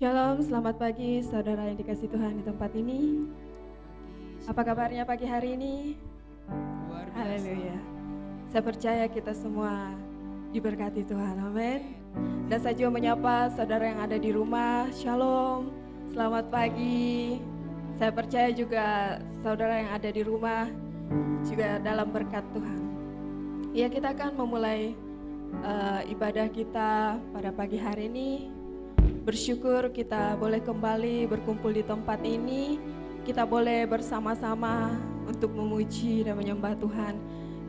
Shalom, selamat pagi saudara yang dikasih Tuhan di tempat ini. Apa kabarnya pagi hari ini? Luar biasa. Haleluya. Saya percaya kita semua diberkati Tuhan, amin. Dan saya juga menyapa saudara yang ada di rumah, shalom, selamat pagi. Saya percaya juga saudara yang ada di rumah juga dalam berkat Tuhan. Ya, kita akan memulai ibadah kita pada pagi hari ini. Bersyukur kita boleh kembali berkumpul di tempat ini. Kita boleh bersama-sama untuk memuji dan menyembah Tuhan.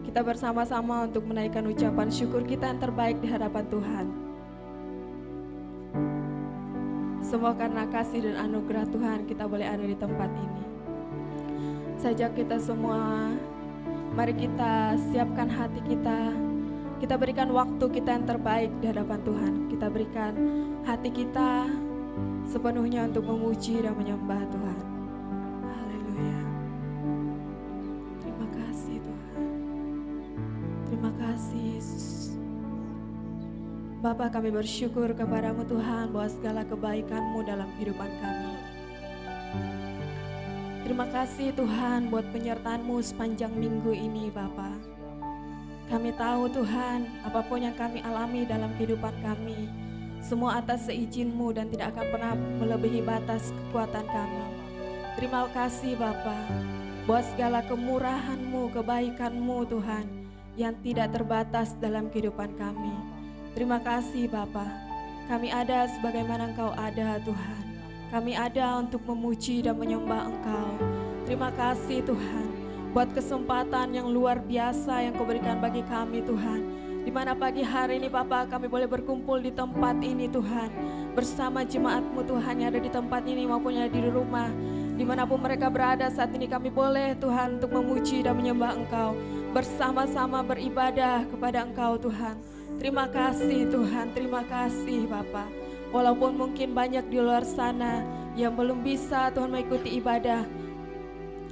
Kita bersama-sama untuk menaikkan ucapan syukur kita yang terbaik di hadapan Tuhan. Semua karena kasih dan anugerah Tuhan kita boleh ada di tempat ini. Saya ajak kita semua, mari kita siapkan hati kita. Kita berikan waktu kita yang terbaik di hadapan Tuhan. Kita berikan hati kita sepenuhnya untuk memuji dan menyembah Tuhan. Haleluya. Terima kasih Tuhan. Terima kasih Yesus. Bapa, kami bersyukur kepadamu Tuhan bahwa segala kebaikan-Mu dalam kehidupan kami. Terima kasih Tuhan buat penyertaan-Mu sepanjang minggu ini Bapa. Kami tahu Tuhan, apapun yang kami alami dalam kehidupan kami, semua atas seizin-Mu dan tidak akan pernah melebihi batas kekuatan kami. Terima kasih Bapa, buat segala kemurahan-Mu, kebaikan-Mu Tuhan, yang tidak terbatas dalam kehidupan kami. Terima kasih Bapa, kami ada sebagaimana Engkau ada Tuhan. Kami ada untuk memuji dan menyembah Engkau. Terima kasih Tuhan, buat kesempatan yang luar biasa yang Kau berikan bagi kami Tuhan. Di mana pagi hari ini Bapa kami boleh berkumpul di tempat ini Tuhan. Bersama jemaat-Mu Tuhan yang ada di tempat ini maupun yang ada di rumah. Dimanapun mereka berada saat ini kami boleh Tuhan untuk memuji dan menyembah Engkau. Bersama-sama beribadah kepada Engkau Tuhan. Terima kasih Tuhan, terima kasih Bapa. Walaupun mungkin banyak di luar sana yang belum bisa Tuhan mengikuti ibadah,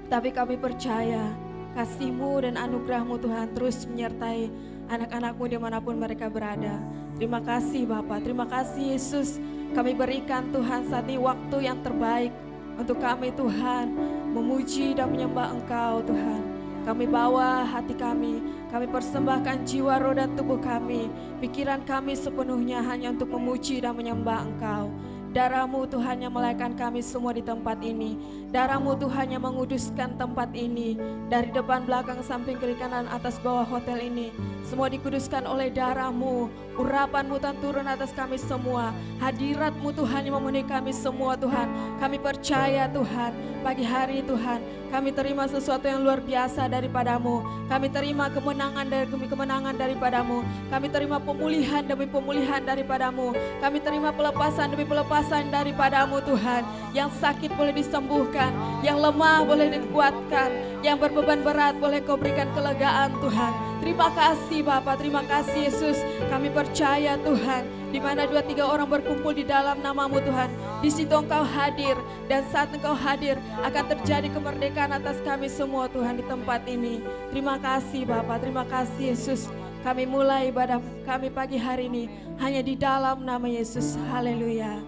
tapi kami percaya kasih-Mu dan anugerah-Mu Tuhan terus menyertai anak-anak-Mu dimanapun mereka berada. Terima kasih Bapa, terima kasih Yesus. Kami berikan Tuhan saat ini waktu yang terbaik untuk kami Tuhan memuji dan menyembah Engkau Tuhan. Kami bawa hati kami persembahkan jiwa, roh dan tubuh kami, pikiran kami sepenuhnya hanya untuk memuji dan menyembah Engkau. Darah-Mu Tuhan yang melayakkan kami semua di tempat ini. Darah-Mu Tuhan yang menguduskan tempat ini. Dari depan, belakang, samping, kiri, kanan, atas, bawah hotel ini. Semua dikuduskan oleh darah-Mu. Urapan-Mu Tuhan turun atas kami semua. Hadirat-Mu Tuhan yang memenuhi kami semua Tuhan. Kami percaya Tuhan, pagi hari Tuhan, kami terima sesuatu yang luar biasa daripada-Mu. Kami terima kemenangan demi kemenangan daripada-Mu. Kami terima pemulihan demi pemulihan daripada-Mu. Kami terima pelepasan demi pelepasan daripada-Mu Tuhan. Yang sakit boleh disembuhkan, yang lemah boleh dikuatkan, yang berbeban berat boleh Kau berikan kelegaan Tuhan. Terima kasih Bapa, terima kasih Yesus. Kami percaya Tuhan, di mana 2-3 orang berkumpul di dalam nama-Mu Tuhan, di situ Engkau hadir, dan saat Engkau hadir akan terjadi kemerdekaan atas kami semua Tuhan di tempat ini. Terima kasih Bapa, terima kasih Yesus. Kami mulai ibadah kami pagi hari ini hanya di dalam nama Yesus. Haleluya.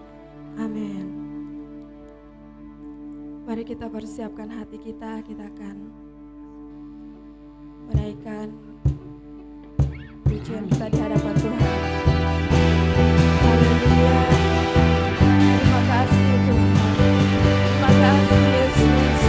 Amin. Mari kita persiapkan hati kita akan menaikkan pujian kita di hadapan Tuhan. Haleluya. Terima kasih Tuhan. Terima kasih Yesus.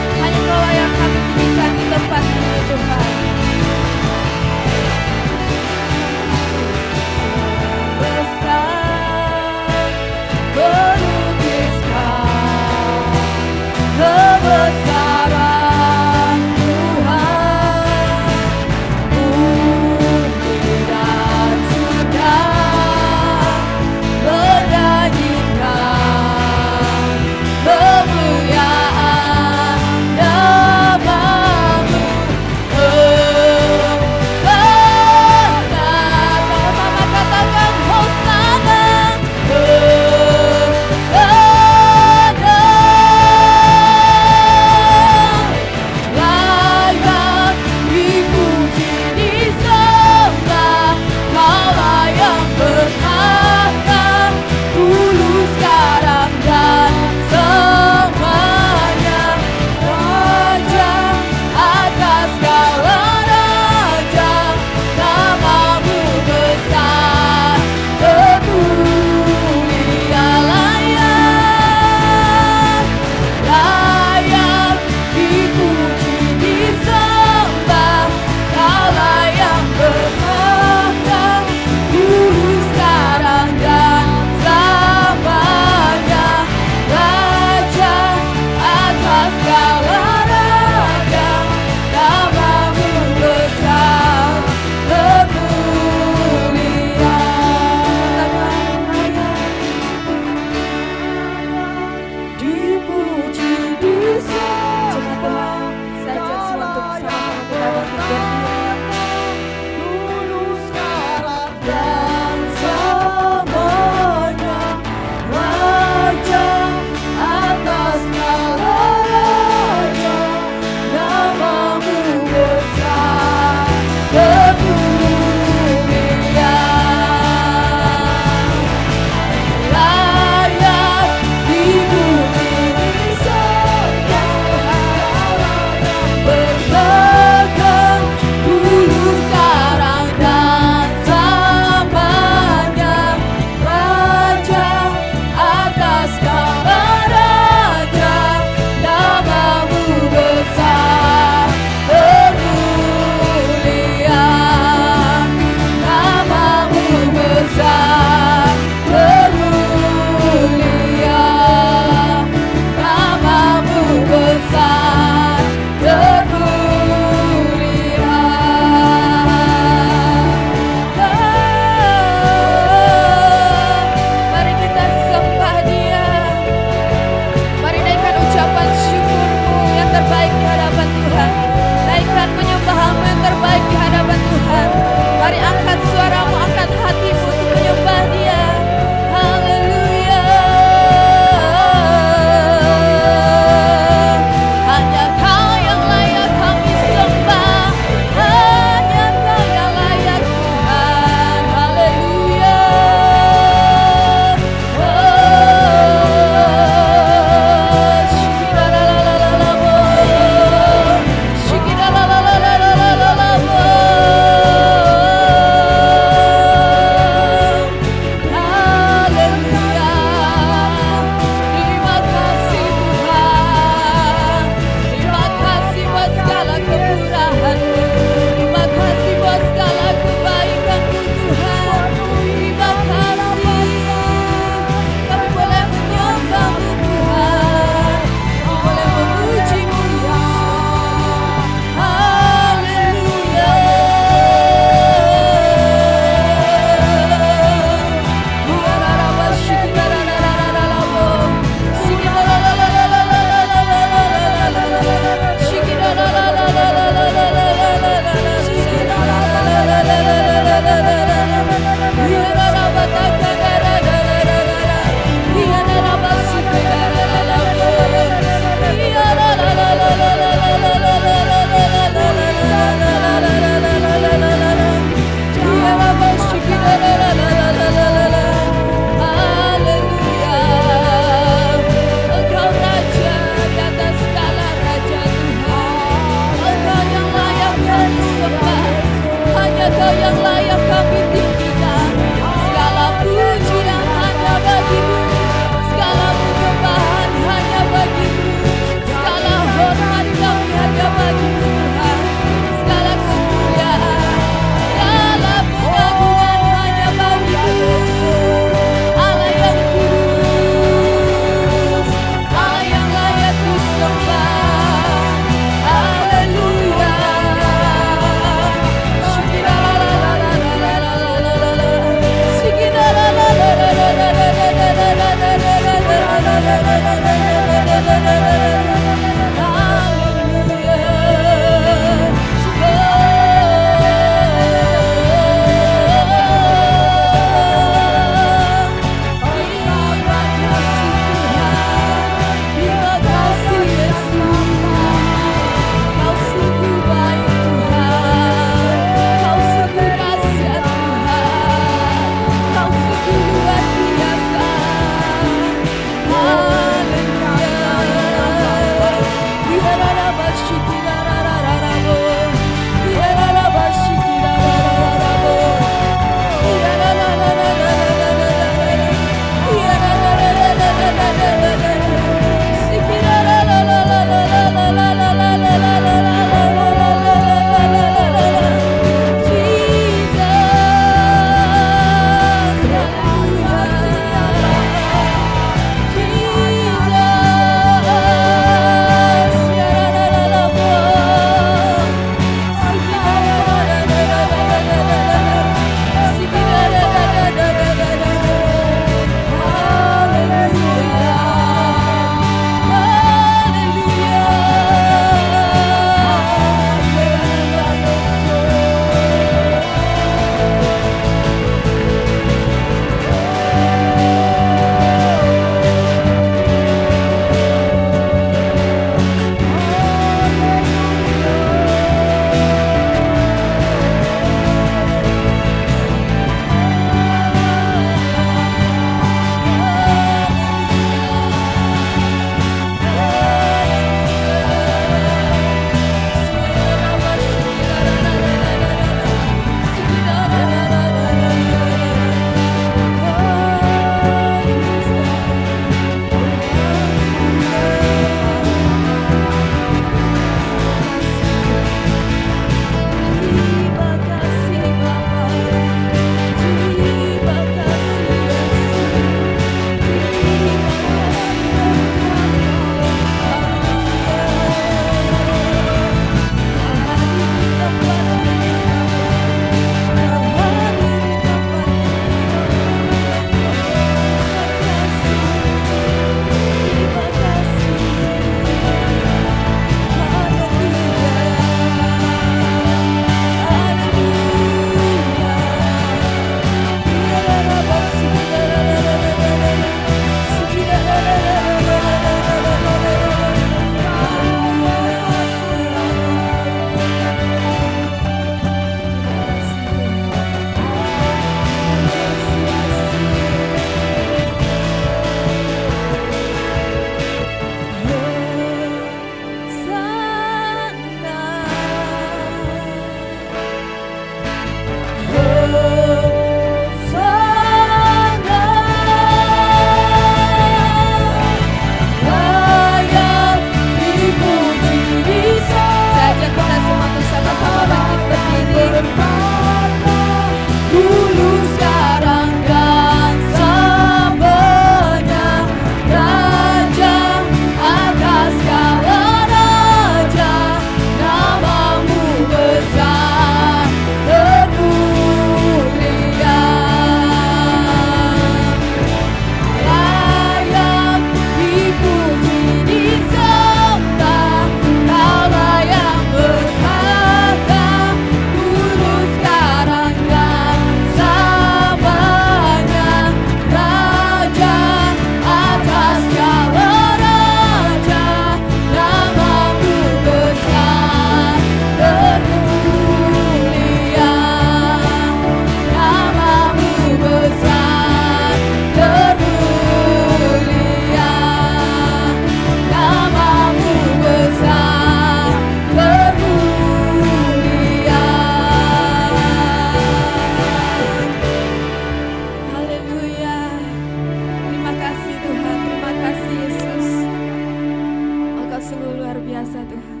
biasa Tuhan.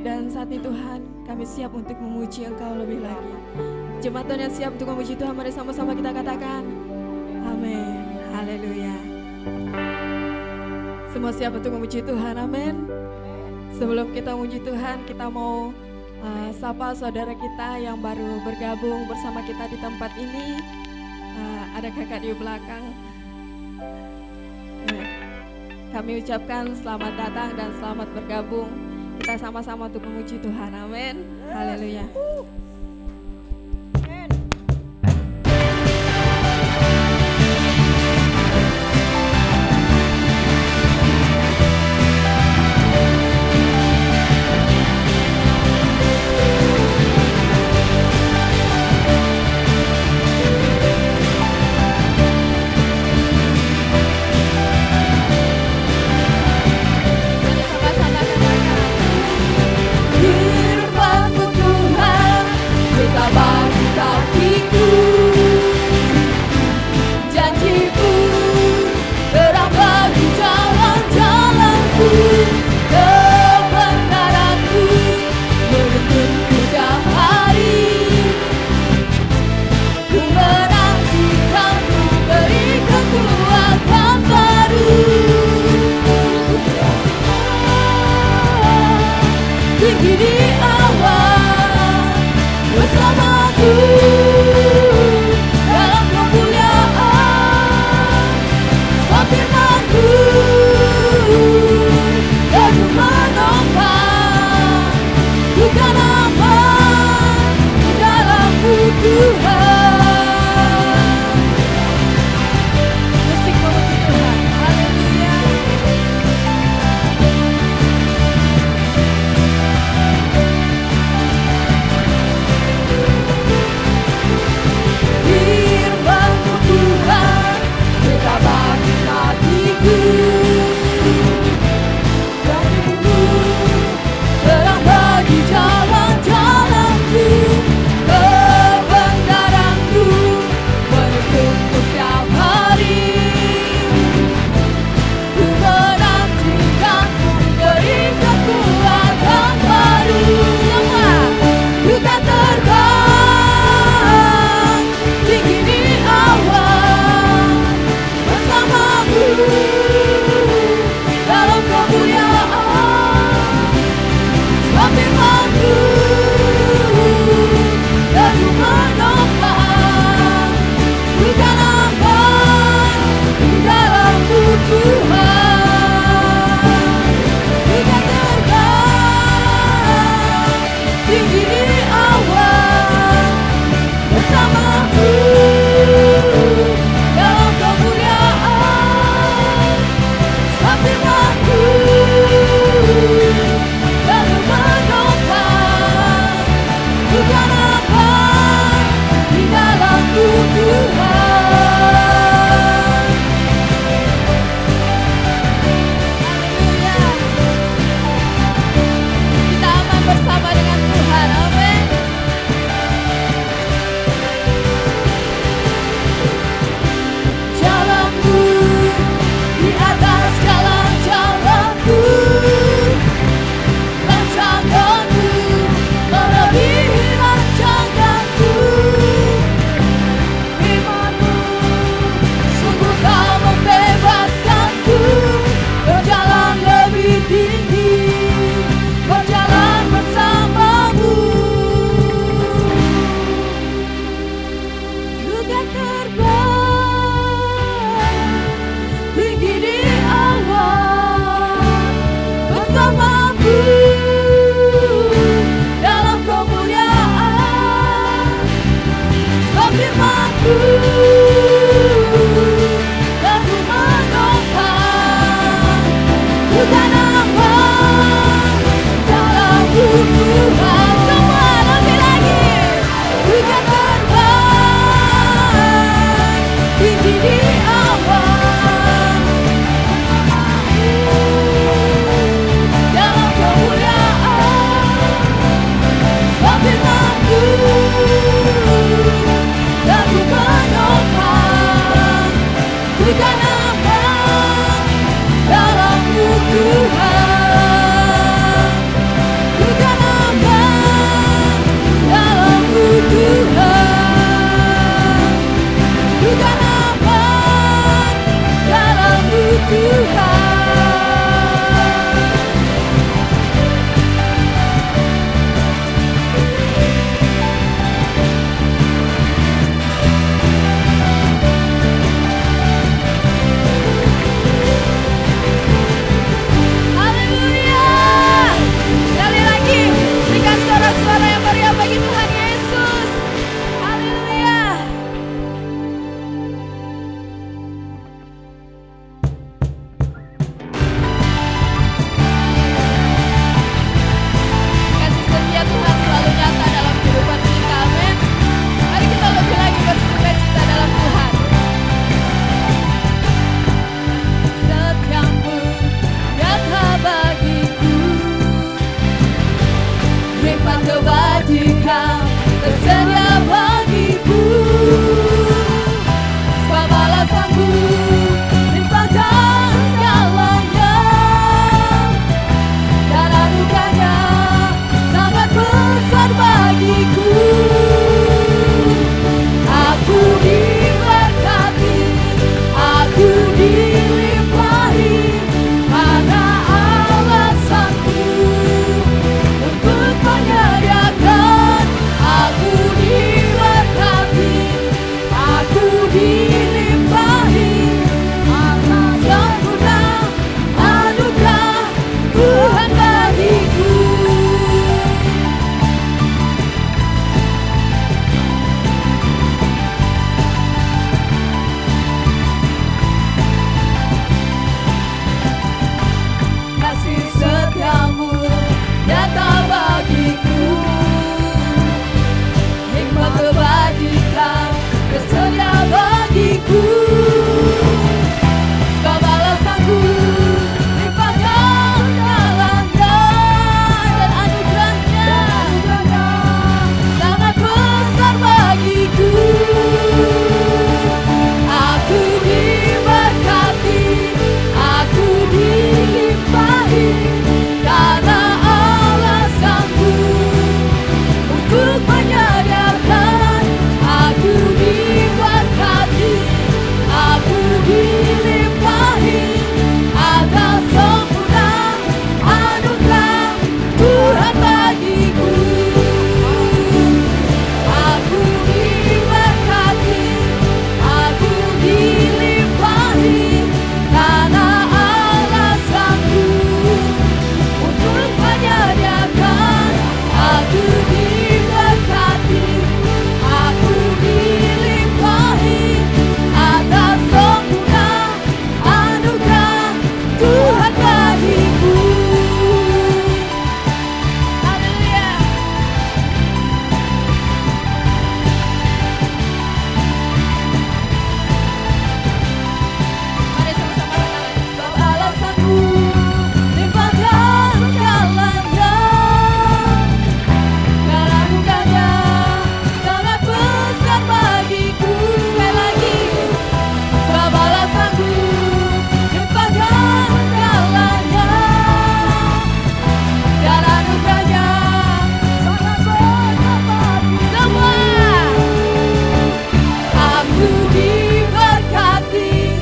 Dan saat ini Tuhan, kami siap untuk memuji Engkau lebih lagi. Jemaat Tuhan yang siap untuk memuji Tuhan, mari sama-sama kita katakan amin. Haleluya. Semua siap untuk memuji Tuhan, amin. Sebelum kita memuji Tuhan, kita mau sapa saudara kita yang baru bergabung bersama kita di tempat ini. Ada kakak di belakang. Kami ucapkan selamat datang dan selamat bergabung. Kita sama-sama untuk memuji Tuhan, amin. Haleluya. bagiku. Sebab balasanku limpahkan segala dan anugerahnya sangat besar bagiku. Aku diberkati, aku dilimpahi, karena Allah sanggup untuk menyediakan. Aku diberkati, aku dilimpahi, atas sempurna anugerah Tuhan bagiku. Aku diberkati, aku dilimpahi, karena Allah sanggup untuk menyediakan. Aku diberkati, aku dilimpahi, atas sempurna anugerah Tuhan bagiku. Haleluya. Mari sama-sama renang lagi. Sebab alasanku limpahkan segalanya, karena anugerahnya sangat besar bagiku. Sekali lagi. Sebab alasanku limpahkan segalanya, dan anugerahnya sangat besar bagiku. Semua. Aku diberkati,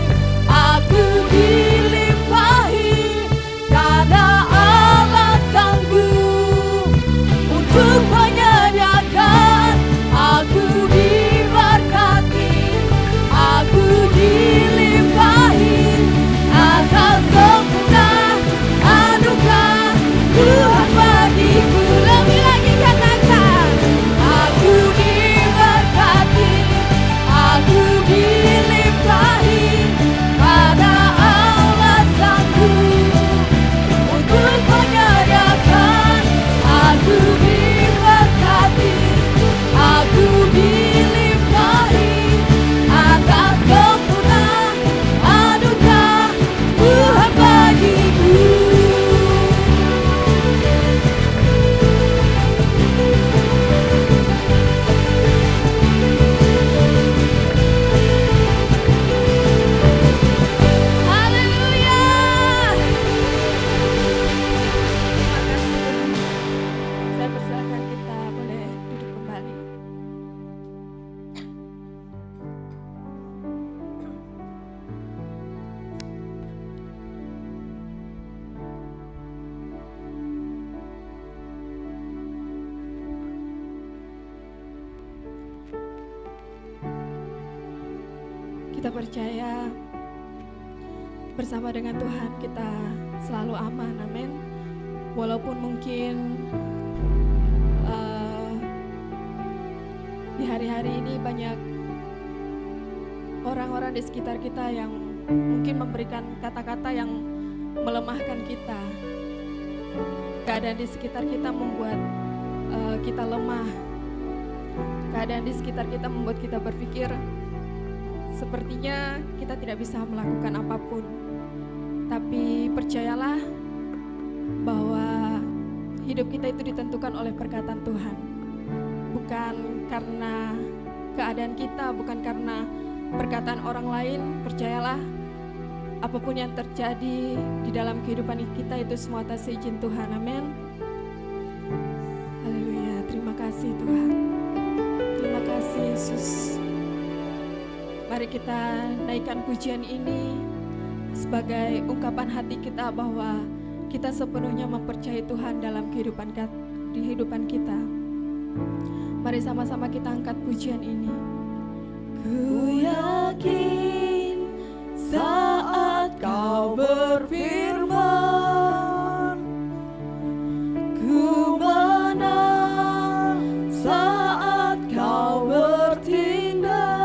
aku dilimpahi, karena Allah sanggup untuk menyediakan. Aku diberkati, aku dilimpahi, atas sempurna anugerah Tuhan bagiku. Lebih lagi katakan, aku diberkati, aku dilimpahi, karena Allah sanggup untuk menyediakan. Aku diberkati, aku dilimpahi, atas sempurna anugerah Tuhan bagiku. Haleluya. Terima kasih Tuhan. Saya persilakan kita boleh duduk kembali. Kita percaya bersama dengan Tuhan kita selalu aman, amin. Walaupun mungkin di hari-hari ini banyak orang-orang di sekitar kita yang mungkin memberikan kata-kata yang melemahkan kita. Keadaan di sekitar kita membuat kita lemah. Keadaan di sekitar kita membuat kita berpikir sepertinya kita tidak bisa melakukan apapun. Tapi percayalah bahwa hidup kita itu ditentukan oleh perkataan Tuhan. Bukan karena keadaan kita, bukan karena perkataan orang lain. Percayalah, apapun yang terjadi di dalam kehidupan kita itu semua atas izin Tuhan, amin. Haleluya, terima kasih Tuhan. Terima kasih Yesus. Mari kita naikkan pujian ini sebagai ungkapan hati kita bahwa kita sepenuhnya mempercayai Tuhan dalam kehidupan kita. Mari sama-sama kita angkat pujian ini. Ku yakin saat Kau berfirman, ku menang saat Kau bertindak.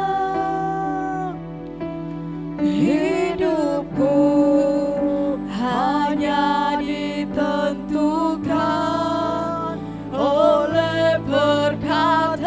Hidupku hanya ditentukan oleh perkataanmu.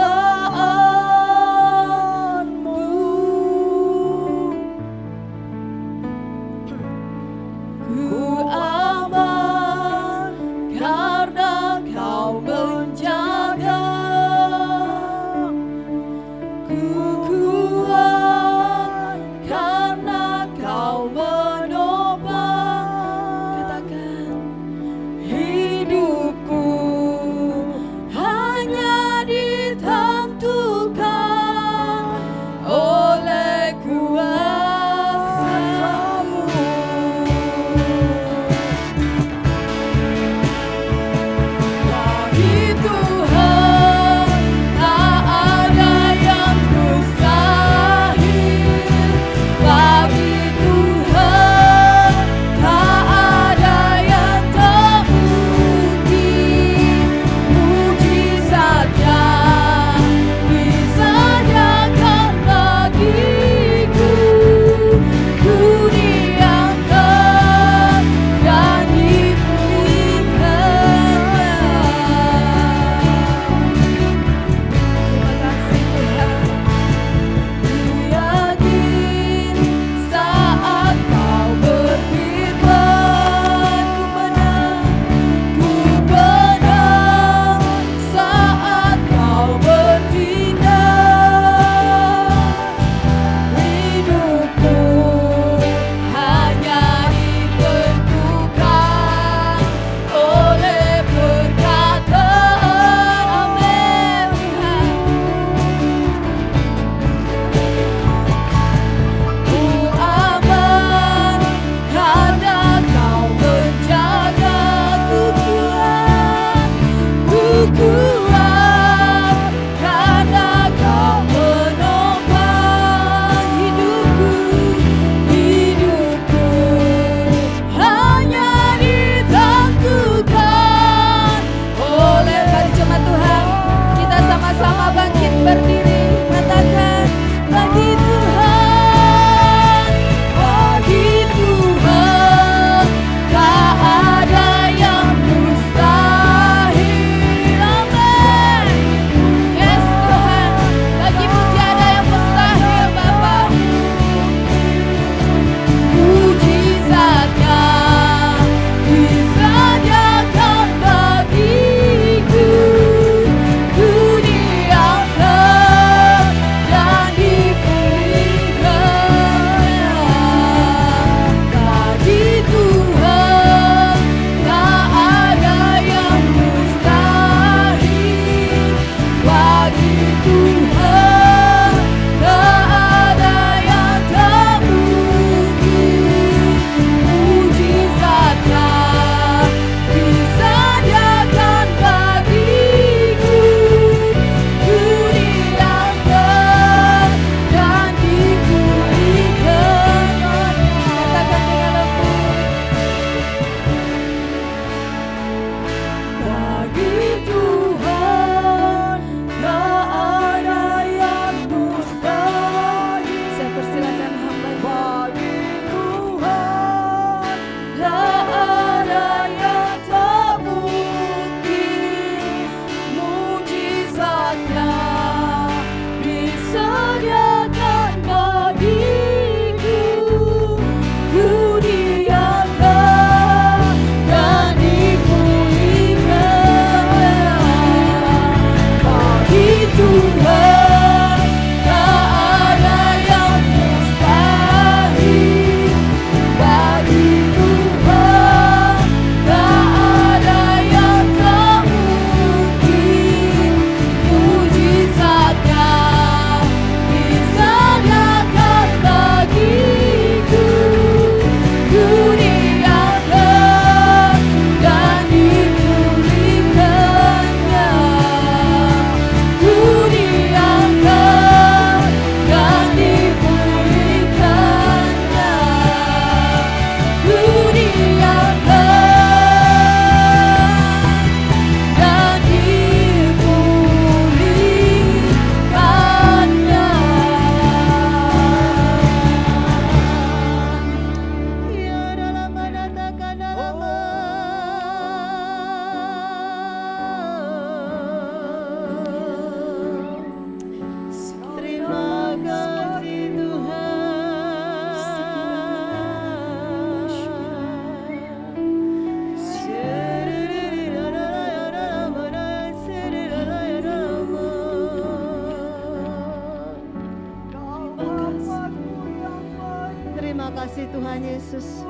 Tuhan Yesus.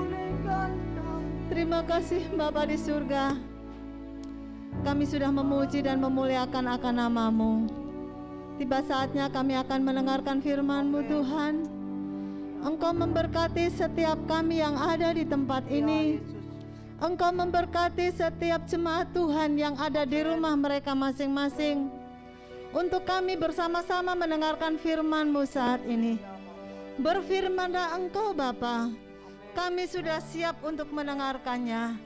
Terima kasih Bapa di surga. Kami sudah memuji dan memuliakan akan nama-Mu. Tiba saatnya kami akan mendengarkan firman-Mu Tuhan. Engkau memberkati setiap kami yang ada di tempat ini. Engkau memberkati setiap jemaat Tuhan yang ada di rumah mereka masing-masing. Untuk kami bersama-sama mendengarkan firman-Mu saat ini. Berfirmanlah Engkau Bapa, kami sudah siap untuk mendengarkannya.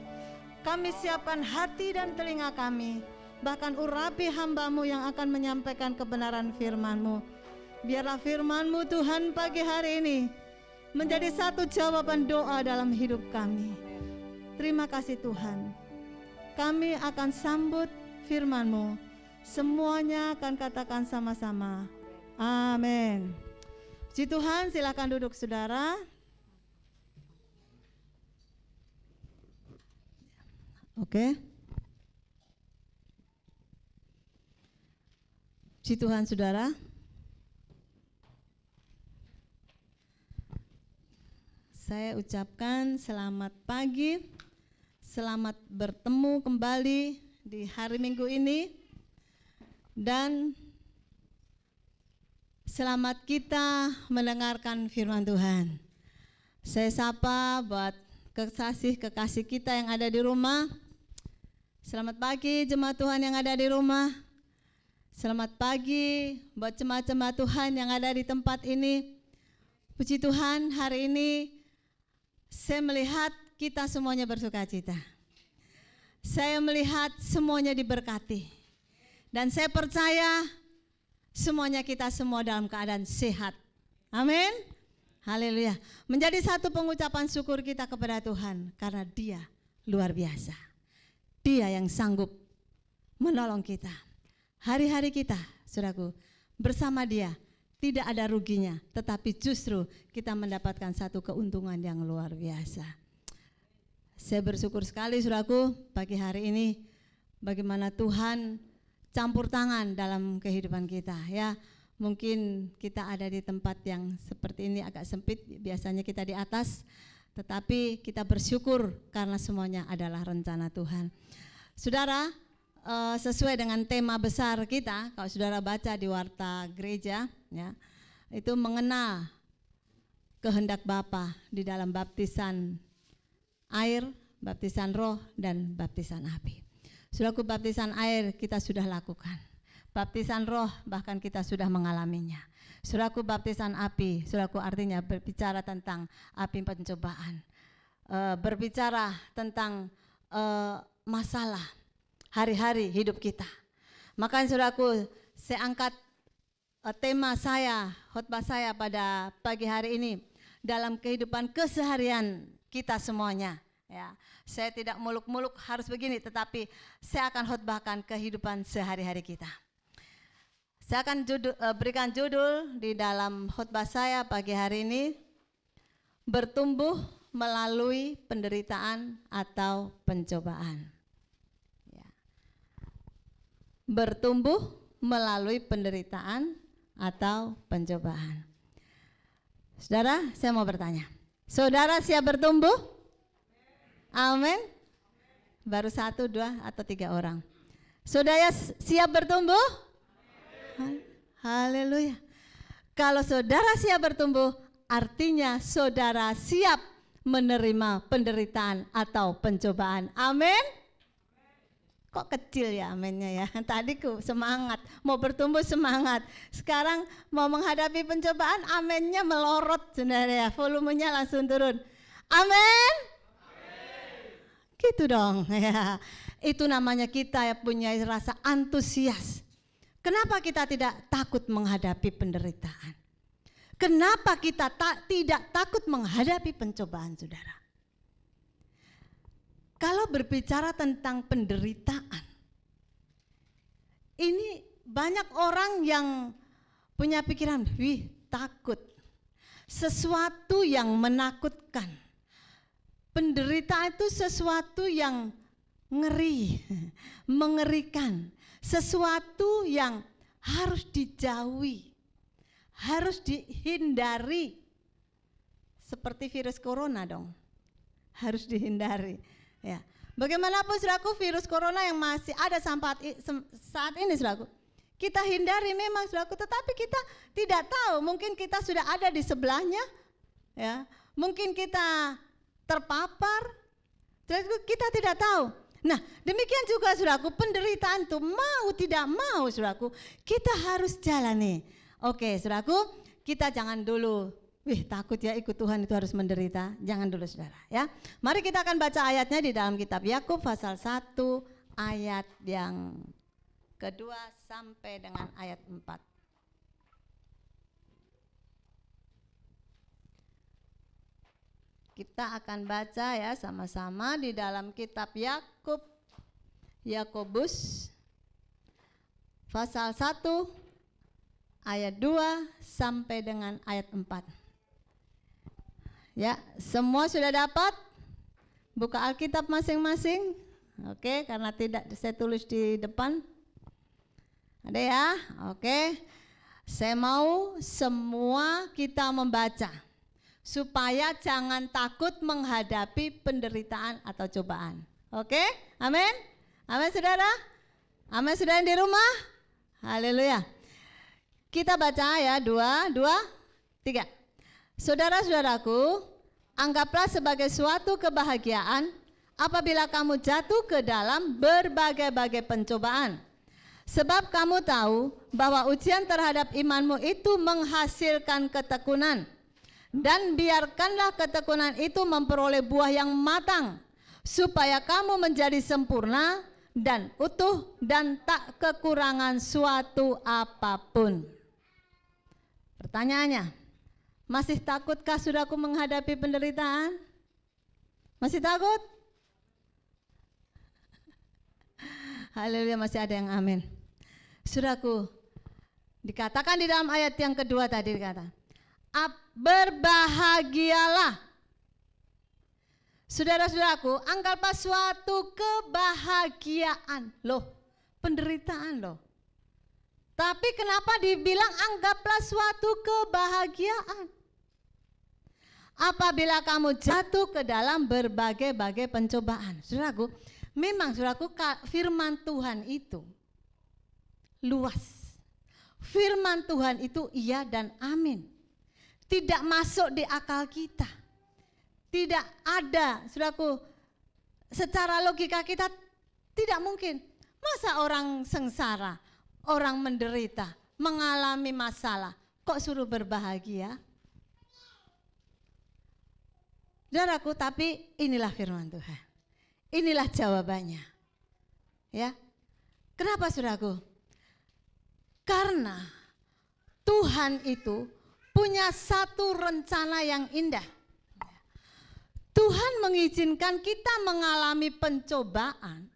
Kami siapkan hati dan telinga kami, bahkan urapi hamba-Mu yang akan menyampaikan kebenaran firman-Mu. Biarlah firman-Mu Tuhan pagi hari ini menjadi satu jawaban doa dalam hidup kami. Terima kasih Tuhan. Kami akan sambut firman-Mu. Semuanya akan katakan sama-sama. Amin. Puji Tuhan, silakan duduk saudara. Oke. Puji Tuhan saudara. Saya ucapkan selamat pagi, selamat bertemu kembali di hari Minggu ini, dan selamat kita mendengarkan firman Tuhan. Saya sapa buat kekasih kita yang ada di rumah. Selamat pagi jemaat Tuhan yang ada di rumah. Selamat pagi buat jemaat-jemaat Tuhan yang ada di tempat ini. Puji Tuhan, hari ini saya melihat kita semuanya bersuka cita. Saya melihat semuanya diberkati. Dan saya percaya semuanya kita semua dalam keadaan sehat. Amin. Haleluya. Menjadi satu pengucapan syukur kita kepada Tuhan karena Dia luar biasa. Dia yang sanggup menolong kita. Hari-hari kita, saudaraku, bersama Dia tidak ada ruginya, tetapi justru kita mendapatkan satu keuntungan yang luar biasa. Saya bersyukur sekali, saudaraku, pagi hari ini bagaimana Tuhan campur tangan dalam kehidupan kita, ya. Mungkin kita ada di tempat yang seperti ini agak sempit, biasanya kita di atas, tetapi kita bersyukur karena semuanya adalah rencana Tuhan. Saudara, sesuai dengan tema besar kita, kalau saudara baca di warta gereja, ya, itu mengenal kehendak Bapa di dalam baptisan air, baptisan roh, dan baptisan api. Saudaraku, baptisan air kita sudah lakukan. Baptisan roh bahkan kita sudah mengalaminya. Saudaraku, baptisan api, saudaraku, artinya berbicara tentang api pencobaan. Berbicara tentang masalah hari-hari hidup kita. Makanya saudaraku, saya angkat tema saya, khotbah saya pada pagi hari ini dalam kehidupan keseharian kita semuanya. Ya, saya tidak muluk-muluk harus begini, tetapi saya akan khotbahkan kehidupan sehari-hari kita. Saya akan berikan judul di dalam khotbah saya pagi hari ini, bertumbuh melalui penderitaan atau pencobaan. Ya. Bertumbuh melalui penderitaan atau pencobaan. Saudara, saya mau bertanya, saudara siap bertumbuh? Amin. Baru 1, 2, atau 3 orang. Saudara siap bertumbuh? Haleluya. Kalau saudara siap bertumbuh, artinya saudara siap menerima penderitaan atau pencobaan. Amin. Kok kecil ya aminnya ya? Tadi semangat, mau bertumbuh semangat. Sekarang mau menghadapi pencobaan, aminnya melorot, saudara ya. Volumenya langsung turun. Amin. Gitu dong ya. Itu namanya kita ya punya rasa antusias. Kenapa kita tidak takut menghadapi penderitaan? Kenapa kita tidak takut menghadapi pencobaan, saudara? Kalau berbicara tentang penderitaan, ini banyak orang yang punya pikiran, wih takut. Sesuatu yang menakutkan. Penderitaan itu sesuatu yang ngeri, mengerikan. Sesuatu yang harus dijauhi, harus dihindari. seperti virus corona dong. Harus dihindari. Ya. Bagaimanapun saudaraku, virus corona yang masih ada saat ini saudaraku, kita hindari memang saudaraku, tetapi kita tidak tahu, mungkin kita sudah ada di sebelahnya, ya, mungkin kita terpapar, kita tidak tahu. Nah, demikian juga saudaraku, penderitaan itu mau tidak mau saudaraku, kita harus jalani. Oke saudaraku, kita jangan dulu takut ya ikut Tuhan itu harus menderita. Jangan dulu saudara ya. Mari kita akan baca ayatnya di dalam kitab Yakub pasal 1 ayat yang kedua sampai dengan ayat 4. Kita akan baca ya sama-sama di dalam kitab Yakobus pasal 1 ayat 2 sampai dengan ayat 4. Ya, semua sudah dapat? Buka Alkitab masing-masing. Oke, karena tidak saya tulis di depan. Ada ya? Oke. Saya mau semua kita membaca supaya jangan takut menghadapi penderitaan atau cobaan. Oke? Amin? Amin saudara? Amin saudara di rumah? Haleluya. Kita baca ya, 2, 3. Saudara-saudaraku, anggaplah sebagai suatu kebahagiaan apabila kamu jatuh ke dalam berbagai-bagai pencobaan. Sebab kamu tahu bahwa ujian terhadap imanmu itu menghasilkan ketekunan. Dan biarkanlah ketekunan itu memperoleh buah yang matang, supaya kamu menjadi sempurna dan utuh dan tak kekurangan suatu apapun. Pertanyaannya, masih takutkah saudaraku menghadapi penderitaan? Masih takut? Haleluya, masih ada yang amin. Saudaraku, dikatakan di dalam ayat yang kedua tadi dikata, berbahagialah. Saudara-saudaraku, anggaplah suatu kebahagiaan. Loh, penderitaan loh. Tapi kenapa dibilang anggaplah suatu kebahagiaan? Apabila kamu jatuh ke dalam berbagai-bagai pencobaan. Saudaraku, memang saudaraku firman Tuhan itu luas. Firman Tuhan itu iya dan amin. Tidak masuk di akal kita. Tidak ada, saudaraku, secara logika kita tidak mungkin. Masa orang sengsara, orang menderita, mengalami masalah, kok suruh berbahagia? Saudaraku, tapi inilah firman Tuhan. Inilah jawabannya. Ya. Kenapa saudaraku? Karena Tuhan itu punya satu rencana yang indah. Tuhan mengizinkan kita mengalami pencobaan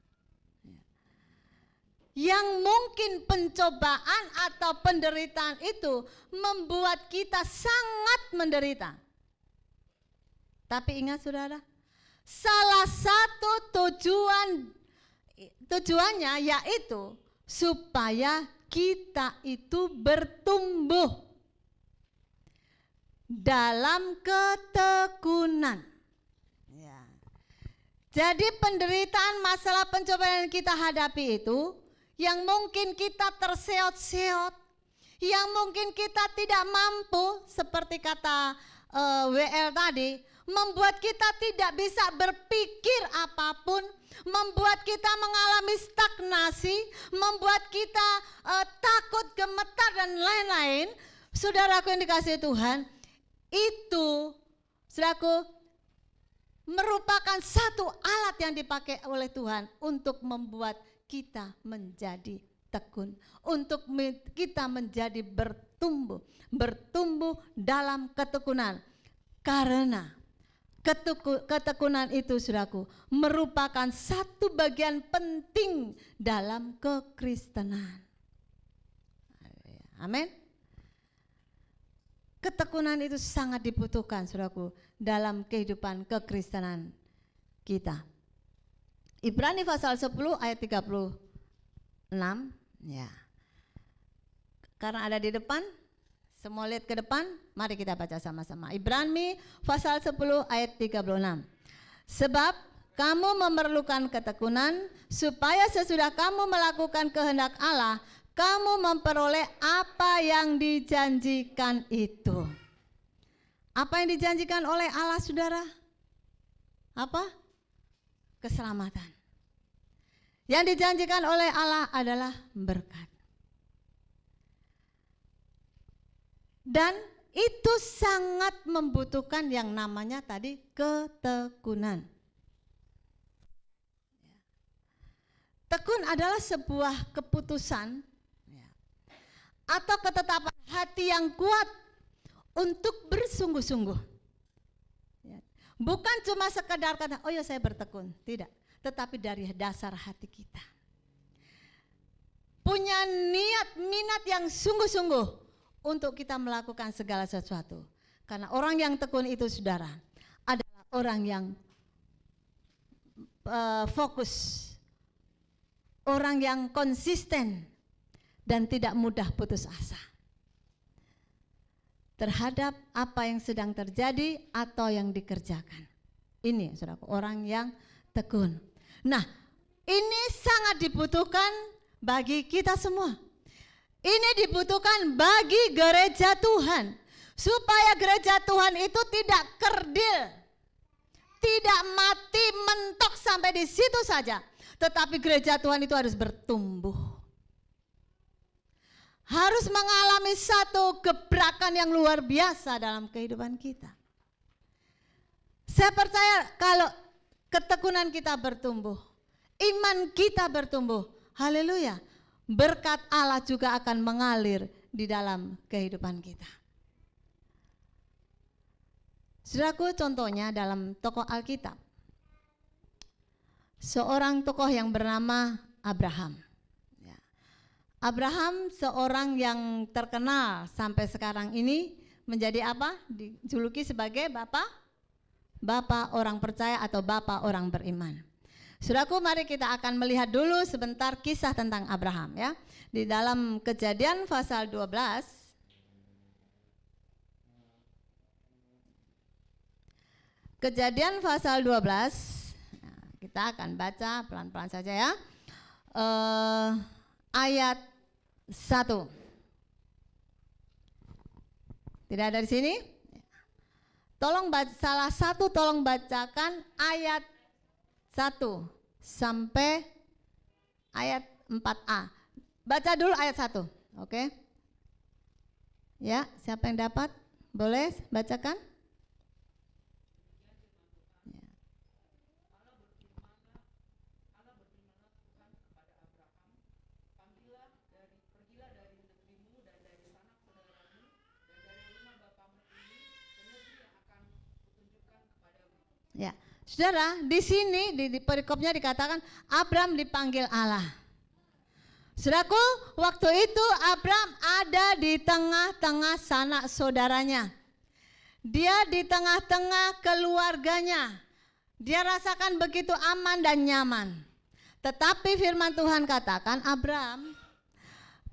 yang mungkin pencobaan atau penderitaan itu membuat kita sangat menderita. Tapi ingat saudara, salah satu tujuannya yaitu supaya kita itu bertumbuh dalam ketekunan. Ya. Jadi penderitaan, masalah, pencobaan yang kita hadapi itu, yang mungkin kita terseot-seot, yang mungkin kita tidak mampu, seperti kata WL tadi, membuat kita tidak bisa berpikir apapun, membuat kita mengalami stagnasi, membuat kita takut, gemetar dan lain-lain. Saudaraku yang dikasihi Tuhan, itu saudaraku merupakan satu alat yang dipakai oleh Tuhan untuk membuat kita menjadi tekun, untuk kita menjadi bertumbuh dalam ketekunan. Karena ketekunan itu saudaraku merupakan satu bagian penting dalam kekristenan. Amin. Ketekunan itu sangat dibutuhkan saudaraku dalam kehidupan kekristenan kita. Ibrani pasal 10 ayat 36 ya. Karena ada di depan, Semua lihat ke depan, mari kita baca sama-sama. Ibrani pasal 10 ayat 36. Sebab kamu memerlukan ketekunan supaya sesudah kamu melakukan kehendak Allah, kamu memperoleh apa yang dijanjikan itu. Apa yang dijanjikan oleh Allah, saudara? Apa? Keselamatan. Yang dijanjikan oleh Allah adalah berkat. Dan itu sangat membutuhkan yang namanya tadi ketekunan. Tekun adalah sebuah keputusan atau ketetapan hati yang kuat untuk bersungguh-sungguh. Bukan cuma sekedar kata, oh ya saya bertekun, tidak. Tetapi dari dasar hati kita. Punya niat, minat yang sungguh-sungguh untuk kita melakukan segala sesuatu. Karena orang yang tekun itu, saudara, adalah orang yang fokus, orang yang konsisten dan tidak mudah putus asa terhadap apa yang sedang terjadi atau yang dikerjakan. Ini, saudara, orang yang tekun. Nah, ini sangat dibutuhkan bagi kita semua. Ini dibutuhkan bagi gereja Tuhan, supaya gereja Tuhan itu tidak kerdil, tidak mati mentok sampai di situ saja, tetapi gereja Tuhan itu harus bertumbuh, harus mengalami satu gebrakan yang luar biasa dalam kehidupan kita. Saya percaya kalau ketekunan kita bertumbuh, iman kita bertumbuh, haleluya, berkat Allah juga akan mengalir di dalam kehidupan kita. Saudaraku, contohnya dalam tokoh Alkitab, seorang tokoh yang bernama Abraham. Abraham seorang yang terkenal sampai sekarang ini menjadi apa? Dijuluki sebagai Bapak orang percaya atau Bapak orang beriman. Saudaraku, mari kita akan melihat dulu sebentar kisah tentang Abraham ya. Di dalam Kejadian pasal 12. Kejadian pasal 12. Nah, kita akan baca pelan-pelan saja ya. Ayat 1. Tidak ada di sini? Tolong salah satu tolong bacakan ayat 1 sampai ayat 4a. Baca dulu ayat 1, oke? Ya, siapa yang dapat? Boleh bacakan? Ya, saudara, di sini di perikopnya dikatakan Abram dipanggil Allah. Saudaraku, waktu itu Abram ada di tengah-tengah sanak saudaranya. Dia di tengah-tengah keluarganya. Dia rasakan begitu aman dan nyaman. Tetapi firman Tuhan katakan, Abram,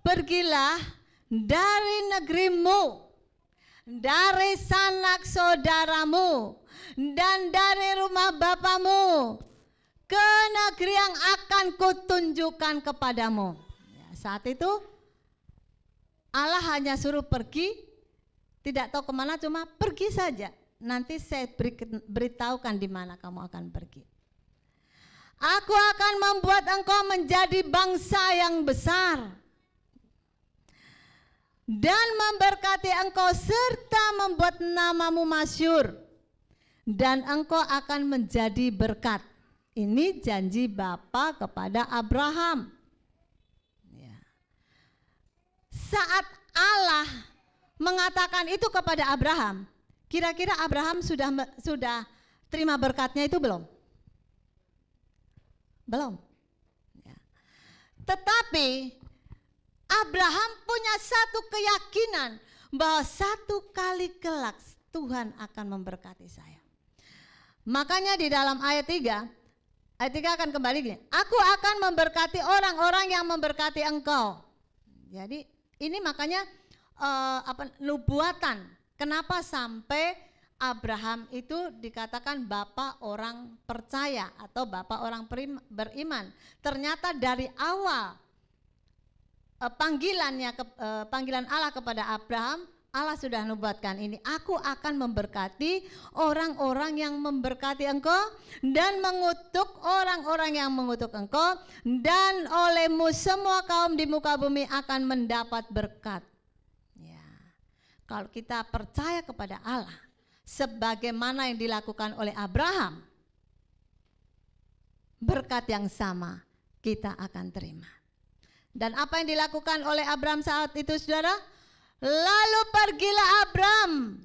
pergilah dari negerimu, dari sanak saudaramu, dan dari rumah bapamu ke negeri yang akan kutunjukkan kepadamu. Ya, saat itu Allah hanya suruh pergi, tidak tahu kemana, cuma pergi saja. Nanti saya beritahukan di mana kamu akan pergi. Aku akan membuat engkau menjadi bangsa yang besar dan memberkati engkau serta membuat namamu masyhur, dan engkau akan menjadi berkat. Ini janji Bapa kepada Abraham. Ya. Saat Allah mengatakan itu kepada Abraham, kira-kira Abraham sudah terima berkatnya itu belum? Belum. Ya. Tetapi Abraham punya satu keyakinan bahwa satu kali kelak Tuhan akan memberkati saya. Makanya di dalam ayat 3 akan kembali gini, aku akan memberkati orang-orang yang memberkati engkau. Jadi ini makanya nubuatan. Kenapa sampai Abraham itu dikatakan bapak orang percaya atau bapak orang beriman? Ternyata dari awal panggilan Allah kepada Abraham, Allah sudah nubuatkan ini, aku akan memberkati orang-orang yang memberkati engkau dan mengutuk orang-orang yang mengutuk engkau, dan olehmu semua kaum di muka bumi akan mendapat berkat. Ya. Kalau kita percaya kepada Allah sebagaimana yang dilakukan oleh Abraham, berkat yang sama kita akan terima. Dan apa yang dilakukan oleh Abraham saat itu, saudara? Lalu pergilah Abram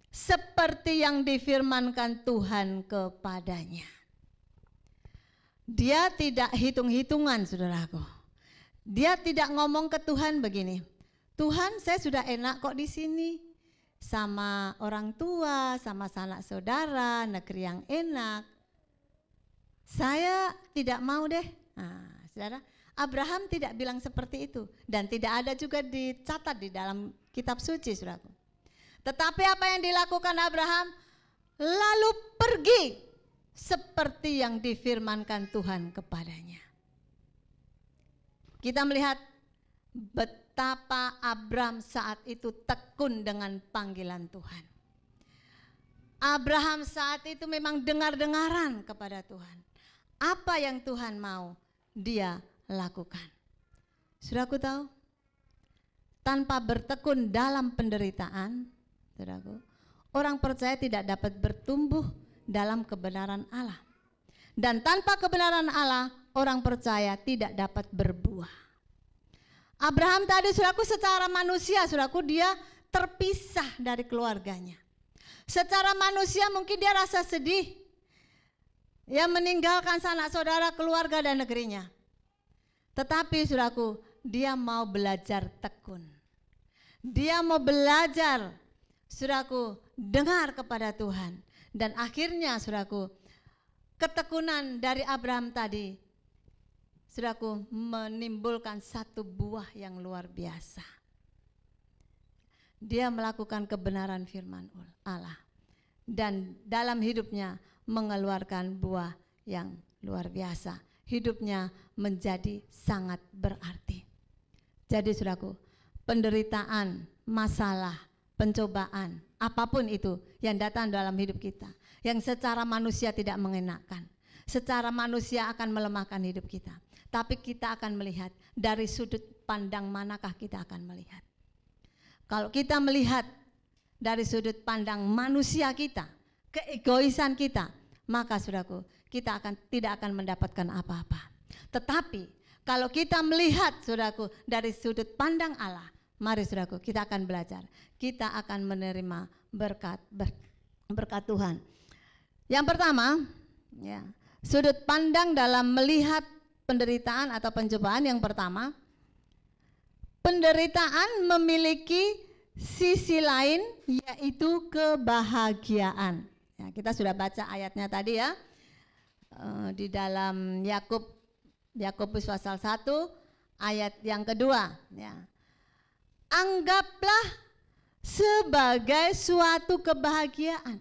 seperti yang difirmankan Tuhan kepadanya. Dia tidak hitung-hitungan, saudaraku. Dia tidak ngomong ke Tuhan begini, Tuhan, saya sudah enak kok di sini, sama orang tua, sama sanak saudara, negeri yang enak. Saya tidak mau deh. Nah, saudara, Abraham tidak bilang seperti itu, dan tidak ada juga dicatat di dalam kitab suci, saudaraku. Tetapi apa yang dilakukan Abraham? Lalu pergi seperti yang difirmankan Tuhan kepadanya. Kita melihat betapa Abraham saat itu tekun dengan panggilan Tuhan. Abraham saat itu memang dengar-dengaran kepada Tuhan. Apa yang Tuhan mau, dia lakukan. Saudaraku tahu, tanpa bertekun dalam penderitaan, saudaraku, orang percaya tidak dapat bertumbuh dalam kebenaran Allah. Dan tanpa kebenaran Allah, orang percaya tidak dapat berbuah. Abraham tadi, saudaraku, secara manusia, saudaraku, dia terpisah dari keluarganya. Secara manusia mungkin dia rasa sedih, ya, meninggalkan sanak saudara, keluarga dan negerinya. Tetapi, saudaraku, dia mau belajar tekun. Dia mau belajar, saudaraku, dengar kepada Tuhan. Dan akhirnya, saudaraku, ketekunan dari Abraham tadi, saudaraku, menimbulkan satu buah yang luar biasa. Dia melakukan kebenaran firman Allah, dan dalam hidupnya mengeluarkan buah yang luar biasa. Hidupnya menjadi sangat berarti. Jadi, saudaraku, penderitaan, masalah, pencobaan, apapun itu yang datang dalam hidup kita, yang secara manusia tidak mengenakan, secara manusia akan melemahkan hidup kita, tapi kita akan melihat dari sudut pandang manakah kita akan melihat. Kalau kita melihat dari sudut pandang manusia kita, keegoisan kita, maka, saudaraku, kita tidak akan mendapatkan apa-apa. Tetapi kalau kita melihat, saudaraku, dari sudut pandang Allah, mari, saudaraku, kita akan belajar. Kita akan menerima berkat Tuhan. Yang pertama, ya, sudut pandang dalam melihat penderitaan atau pencobaan. Yang pertama, penderitaan memiliki sisi lain, yaitu kebahagiaan. Ya, kita sudah baca ayatnya tadi, ya, di dalam Yakobus pasal 1 ayat yang kedua, ya. Anggaplah sebagai suatu kebahagiaan.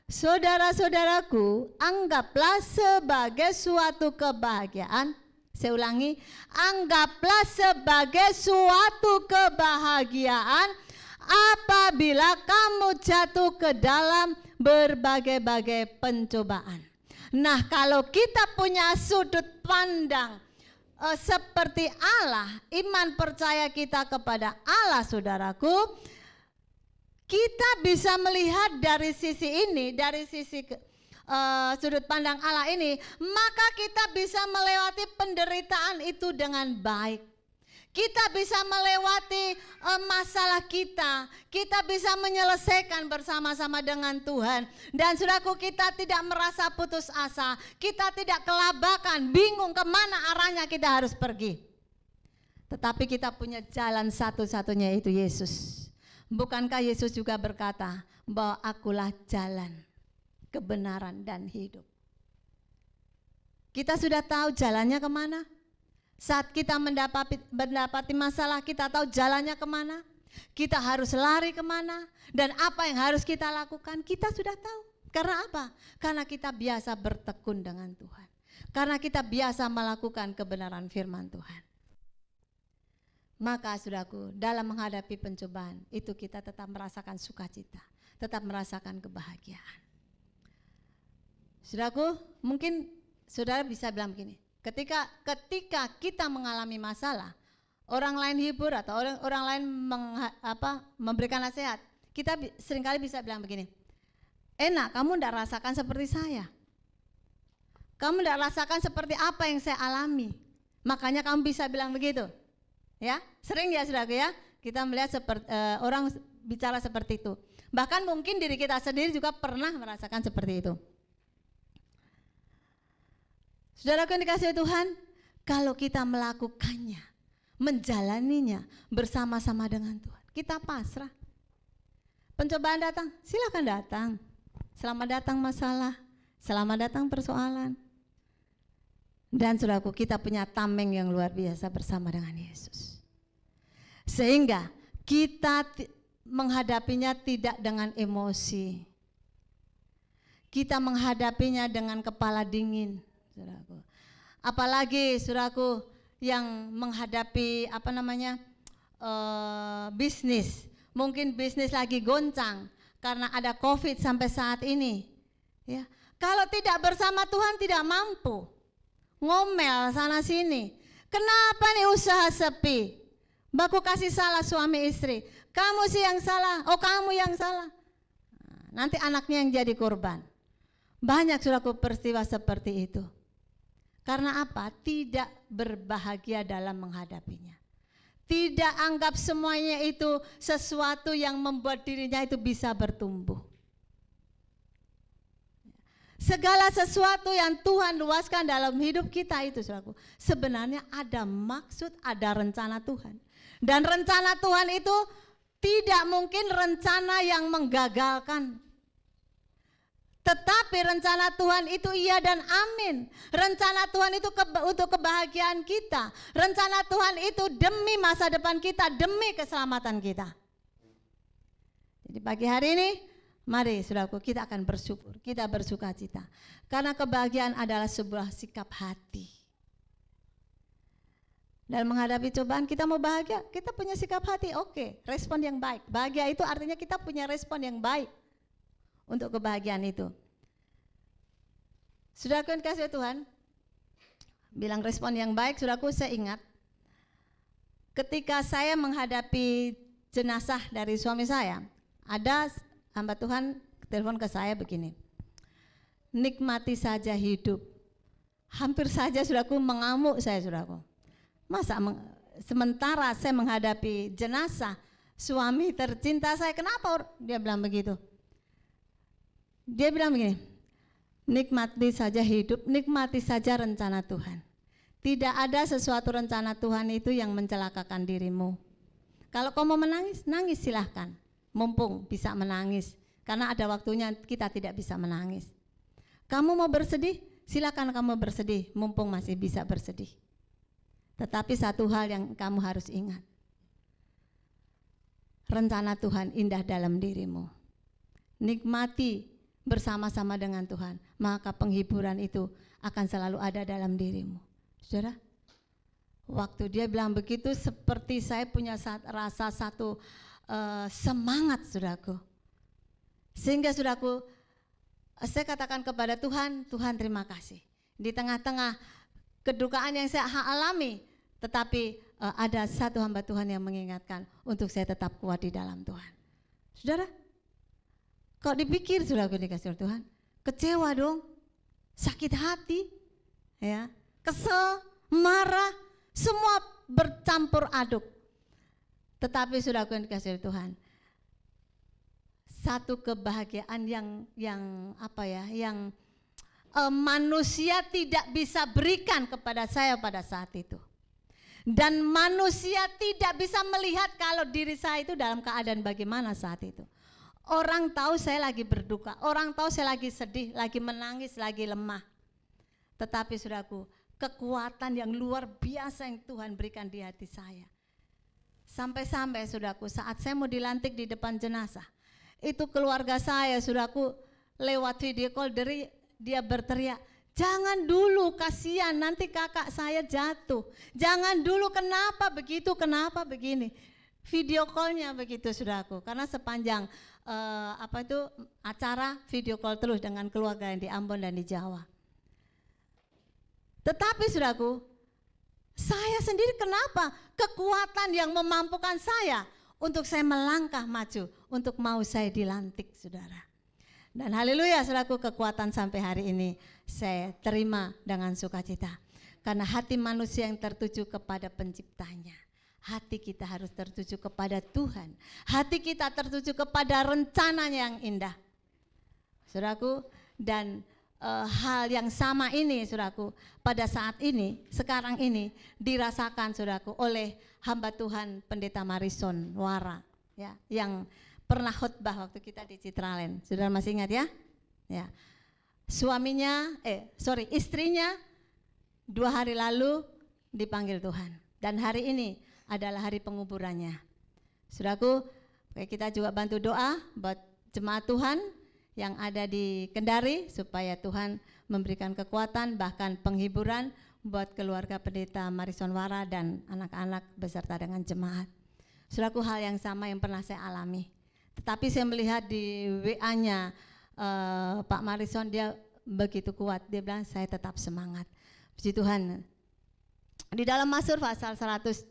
Saudara-saudaraku, anggaplah sebagai suatu kebahagiaan. Saya ulangi, anggaplah sebagai suatu kebahagiaan apabila kamu jatuh ke dalam berbagai-bagai pencobaan. Nah, kalau kita punya sudut pandang seperti Allah, iman percaya kita kepada Allah, saudaraku, kita bisa melihat dari sisi ini, dari sisi sudut pandang Allah ini, maka kita bisa melewati penderitaan itu dengan baik. Kita bisa melewati masalah kita bisa menyelesaikan bersama-sama dengan Tuhan. Dan saudaraku, kita tidak merasa putus asa, kita tidak kelabakan, bingung kemana arahnya kita harus pergi. Tetapi kita punya jalan satu-satunya, yaitu Yesus. Bukankah Yesus juga berkata bahwa akulah jalan, kebenaran, dan hidup. Kita sudah tahu jalannya kemana. Saat kita mendapati masalah, kita tahu jalannya kemana. Kita harus lari kemana dan apa yang harus kita lakukan, kita sudah tahu. Karena apa? Karena kita biasa bertekun dengan Tuhan. Karena kita biasa melakukan kebenaran firman Tuhan. Maka saudaraku, dalam menghadapi pencobaan itu kita tetap merasakan sukacita, tetap merasakan kebahagiaan. Saudaraku, mungkin saudara bisa bilang begini, ketika kita mengalami masalah, orang lain hibur atau orang lain memberikan nasihat, kita seringkali bisa bilang begini, enak, kamu tidak rasakan seperti saya, kamu tidak rasakan seperti apa yang saya alami, makanya kamu bisa bilang begitu. Ya, sering ya saudaraku ya, kita melihat orang bicara seperti itu. Bahkan mungkin diri kita sendiri juga pernah merasakan seperti itu. Saudaraku yang dikasihi Tuhan, kalau kita melakukannya, menjalaninya bersama-sama dengan Tuhan, kita pasrah. Pencobaan datang, silakan datang. Selamat datang masalah, selamat datang persoalan. Dan saudaraku, kita punya tameng yang luar biasa bersama dengan Yesus. Sehingga kita menghadapinya tidak dengan emosi. Kita menghadapinya dengan kepala dingin, saudaraku. Apalagi saudaraku yang menghadapi bisnis. Mungkin bisnis lagi goncang karena ada COVID sampai saat ini. Ya. Kalau tidak bersama Tuhan tidak mampu. Ngomel sana sini. Kenapa nih usaha sepi? Baku kasih salah suami istri. Kamu sih yang salah. Oh, kamu yang salah. Nanti anaknya yang jadi korban. Banyak saudaraku peristiwa seperti itu. Karena apa? Tidak berbahagia dalam menghadapinya. Tidak anggap semuanya itu sesuatu yang membuat dirinya itu bisa bertumbuh. Segala sesuatu yang Tuhan luaskan dalam hidup kita itu saudaraku, sebenarnya ada maksud, ada rencana Tuhan. Dan rencana Tuhan itu tidak mungkin rencana yang menggagalkan. Tetapi rencana Tuhan itu iya dan amin. Rencana Tuhan itu untuk kebahagiaan kita. Rencana Tuhan itu demi masa depan kita, demi keselamatan kita. Jadi pagi hari ini, mari saudaraku, kita akan bersyukur, kita bersuka cita. Karena kebahagiaan adalah sebuah sikap hati. Dalam menghadapi cobaan kita mau bahagia, kita punya sikap hati, oke, respon yang baik. Bahagia itu artinya kita punya respon yang baik untuk kebahagiaan itu. Saudaraku yang dikasihi Tuhan, bilang respon yang baik, saudaraku, saya ingat ketika saya menghadapi jenazah dari suami saya, ada hamba Tuhan telepon ke saya begini, nikmati saja hidup. Hampir saja saudaraku mengamuk saya saudaraku. Masa sementara saya menghadapi jenazah suami tercinta saya, kenapa dia bilang begitu? Dia bilang begini, nikmati saja hidup, nikmati saja rencana Tuhan. Tidak ada sesuatu rencana Tuhan itu yang mencelakakan dirimu. Kalau kau mau menangis, nangis silahkan, mumpung bisa menangis. Karena ada waktunya kita tidak bisa menangis. Kamu mau bersedih, silakan kamu bersedih, mumpung masih bisa bersedih. Tetapi satu hal yang kamu harus ingat, rencana Tuhan indah dalam dirimu. Nikmati bersama-sama dengan Tuhan, maka penghiburan itu akan selalu ada dalam dirimu. Saudara, waktu dia bilang begitu, seperti saya punya rasa satu semangat, saudaraku. Sehingga saudaraku, saya katakan kepada Tuhan, Tuhan terima kasih. Di tengah-tengah kedukaan yang saya alami, tetapi ada satu hamba Tuhan yang mengingatkan untuk saya tetap kuat di dalam Tuhan. Saudara, kalau dipikir saudara dikasih Tuhan, kecewa dong, sakit hati, ya, kesel, marah, semua bercampur aduk. Tetapi saudara yang dikasih Tuhan, satu kebahagiaan yang manusia tidak bisa berikan kepada saya pada saat itu. Dan manusia tidak bisa melihat kalau diri saya itu dalam keadaan bagaimana saat itu. Orang tahu saya lagi berduka, orang tahu saya lagi sedih, lagi menangis, lagi lemah. Tetapi saudaraku, kekuatan yang luar biasa yang Tuhan berikan di hati saya. Sampai-sampai saudaraku, saat saya mau dilantik di depan jenazah, itu keluarga saya saudaraku lewat video call, dia berteriak, jangan dulu, kasihan nanti kakak saya jatuh. Jangan dulu, kenapa begitu, kenapa begini. Video callnya begitu saudaraku, karena sepanjang acara video call terus dengan keluarga yang di Ambon dan di Jawa. Tetapi saudaraku, saya sendiri kenapa? Kekuatan yang memampukan saya untuk saya melangkah maju, untuk mau saya dilantik saudara. Dan haleluya saudaraku, kekuatan sampai hari ini saya terima dengan sukacita. Karena hati manusia yang tertuju kepada penciptanya. Hati kita harus tertuju kepada Tuhan. Hati kita tertuju kepada rencananya yang indah. Saudaraku, dan hal yang sama ini saudaraku pada saat ini, sekarang ini dirasakan saudaraku oleh hamba Tuhan Pendeta Marison Wara, ya, yang pernah khotbah waktu kita di Citraland. Saudara masih ingat ya? Ya. Istrinya 2 hari lalu dipanggil Tuhan dan hari ini adalah hari penguburannya. Saudaraku, kita juga bantu doa buat jemaat Tuhan yang ada di Kendari supaya Tuhan memberikan kekuatan bahkan penghiburan buat keluarga Pendeta Marison Wara dan anak-anak beserta dengan jemaat. Saudaraku, hal yang sama yang pernah saya alami. Tetapi saya melihat di WA-nya Pak Marison, dia begitu kuat. Dia bilang saya tetap semangat. Puji Tuhan. Di dalam Mazmur pasal 139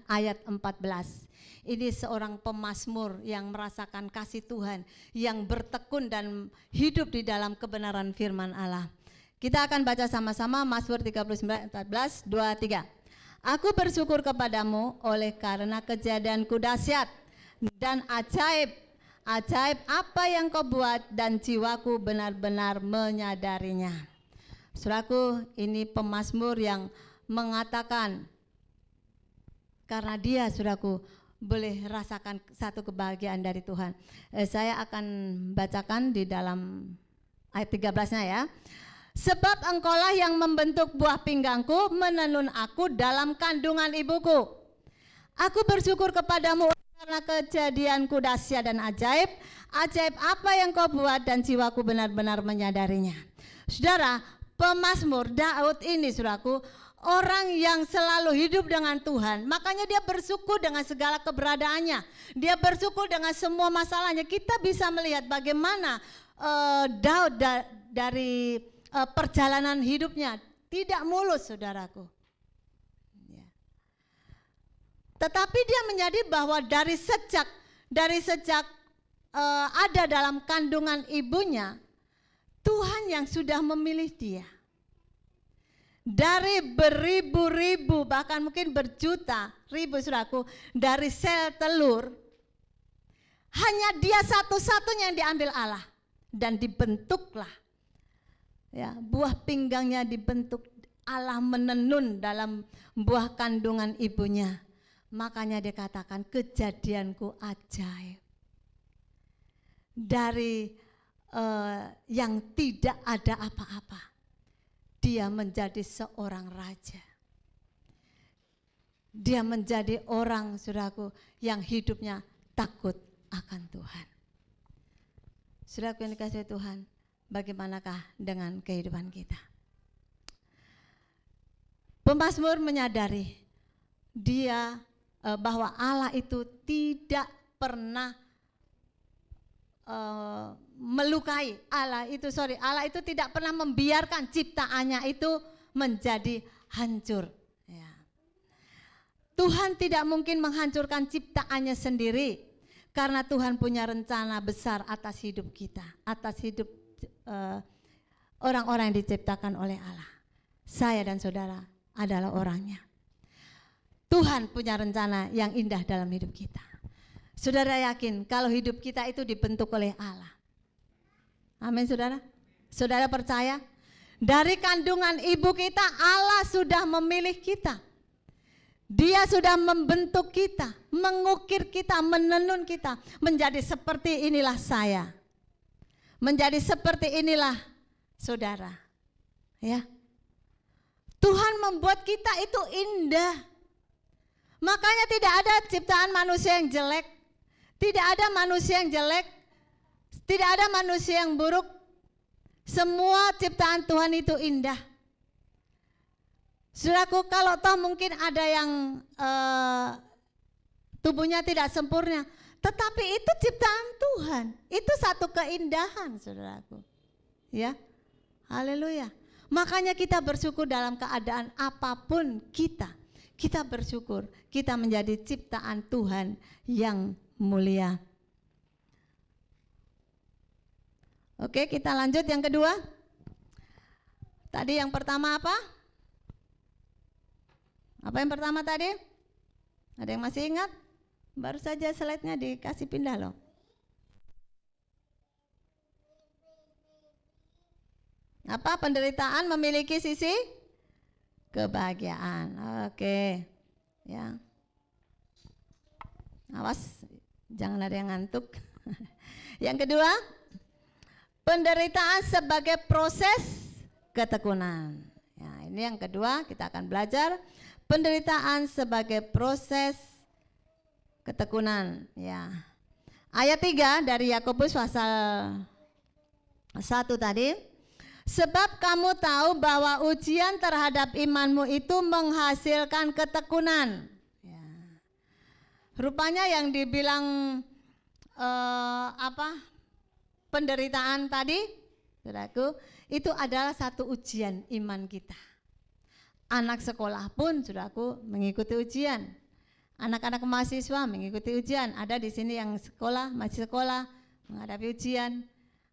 ayat 14. Ini seorang pemazmur yang merasakan kasih Tuhan, yang bertekun dan hidup di dalam kebenaran firman Allah. Kita akan baca sama-sama Mazmur 39 14 2 3. Aku bersyukur kepadamu oleh karena kejadianku dahsyat dan ajaib. Ajaib apa yang kau buat dan jiwaku benar-benar menyadarinya. Saudaraku, ini pemazmur yang mengatakan karena dia saudaraku boleh rasakan satu kebahagiaan dari Tuhan. Saya akan bacakan di dalam ayat 13-nya ya. Sebab engkaulah yang membentuk buah pinggangku, menenun aku dalam kandungan ibuku. Aku bersyukur kepadamu karena kejadianku dahsyat dan ajaib. Ajaib apa yang kau buat dan jiwaku benar-benar menyadarinya. Saudara, pemazmur Daud ini saudaraku, orang yang selalu hidup dengan Tuhan, makanya dia bersyukur dengan segala keberadaannya. Dia bersyukur dengan semua masalahnya. Kita bisa melihat bagaimana Daud dari perjalanan hidupnya tidak mulus saudaraku. Ya. Tetapi dia menyadari bahwa dari sejak ada dalam kandungan ibunya, Tuhan yang sudah memilih dia. Dari beribu-ribu bahkan mungkin berjuta ribu saudaraku, dari sel telur hanya dia satu-satunya yang diambil Allah dan dibentuklah ya, buah pinggangnya dibentuk. Allah menenun dalam buah kandungan ibunya. Makanya dia katakan kejadianku ajaib. Dari yang tidak ada apa-apa, dia menjadi seorang raja. Dia menjadi orang saudaraku yang hidupnya takut akan Tuhan. Saudaraku yang dikasihi Tuhan, bagaimanakah dengan kehidupan kita? Pemazmur menyadari dia bahwa Allah itu tidak pernah melukai. Allah itu tidak pernah membiarkan ciptaannya itu menjadi hancur. Ya. Tuhan tidak mungkin menghancurkan ciptaannya sendiri, karena Tuhan punya rencana besar atas hidup kita, atas hidup orang-orang yang diciptakan oleh Allah. Saya dan saudara adalah orangnya. Tuhan punya rencana yang indah dalam hidup kita. Saudara yakin kalau hidup kita itu dibentuk oleh Allah? Amin saudara. Saudara percaya? Dari kandungan ibu kita Allah sudah memilih kita. Dia sudah membentuk kita, mengukir kita, menenun kita menjadi seperti inilah saya. Menjadi seperti inilah saudara. Ya. Tuhan membuat kita itu indah. Makanya tidak ada ciptaan manusia yang jelek. Tidak ada manusia yang jelek. Tidak ada manusia yang buruk. Semua ciptaan Tuhan itu indah. Saudaraku, kalau toh mungkin ada yang tubuhnya tidak sempurna, tetapi itu ciptaan Tuhan. Itu satu keindahan, saudaraku. Ya, haleluya. Makanya kita bersyukur dalam keadaan apapun kita bersyukur. Kita menjadi ciptaan Tuhan yang mulia. Oke, kita lanjut yang kedua. Tadi yang pertama apa? Apa yang pertama tadi? Ada yang masih ingat? Baru saja slide-nya dikasih pindah loh. Apa? Penderitaan memiliki sisi kebahagiaan. Oke. Ya. Awas, jangan ada yang ngantuk. Yang kedua, penderitaan sebagai proses ketekunan. Ya, ini yang kedua, kita akan belajar penderitaan sebagai proses ketekunan. Ya. Ayat 3 dari Yakobus pasal 1 tadi. Sebab kamu tahu bahwa ujian terhadap imanmu itu menghasilkan ketekunan. Ya. Rupanya yang dibilang penderitaan tadi, saudaraku, itu adalah satu ujian iman kita. Anak sekolah pun, saudaraku, mengikuti ujian. Anak-anak mahasiswa mengikuti ujian. Ada di sini yang sekolah, masih sekolah, menghadapi ujian.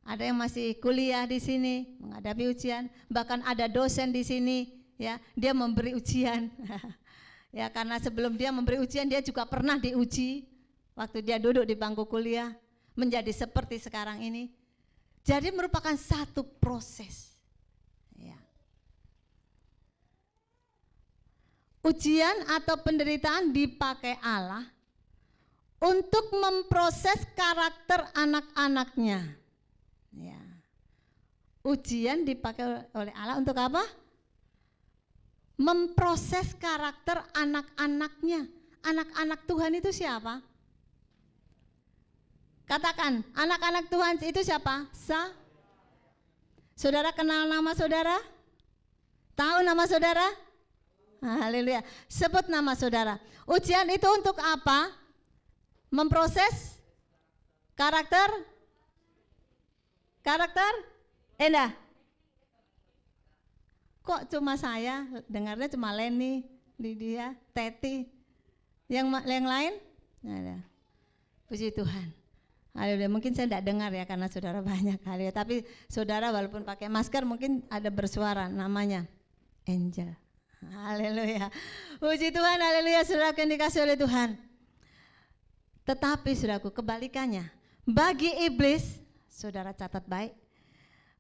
Ada yang masih kuliah di sini, menghadapi ujian. Bahkan ada dosen di sini, ya, dia memberi ujian. Ya, karena sebelum dia memberi ujian, dia juga pernah diuji waktu dia duduk di bangku kuliah, menjadi seperti sekarang ini. Jadi merupakan satu proses. Ya. Ujian atau penderitaan dipakai Allah untuk memproses karakter anak-anaknya. Ya. Ujian dipakai oleh Allah untuk apa? Memproses karakter anak-anaknya. Anak-anak Tuhan itu siapa? Katakan, anak-anak Tuhan itu siapa? Saudara kenal nama saudara? Tahu nama saudara? Haleluya. Sebut nama saudara. Ujian itu untuk apa? Memproses karakter Endah. Kok cuma saya dengarnya cuma Leni, Lydia, Teti. Yang lain? Ada. Puji Tuhan. Haleluya. Mungkin saya tidak dengar ya karena saudara banyak. Haleluya. Tapi saudara walaupun pakai masker mungkin ada bersuara, namanya Angel. Haleluya. Puji Tuhan. Haleluya. Saudara yang dikasih oleh Tuhan. Tetapi saudaraku, kebalikannya, bagi iblis, saudara catat baik,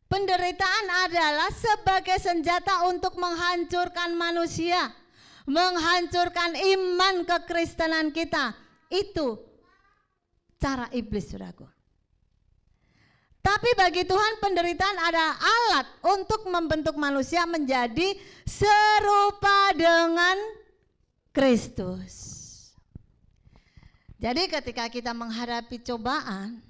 penderitaan adalah sebagai senjata untuk menghancurkan manusia, menghancurkan iman kekristenan kita. Itu cara iblis, saudaraku. Tapi bagi Tuhan penderitaan adalah alat untuk membentuk manusia menjadi serupa dengan Kristus. Jadi ketika kita menghadapi cobaan,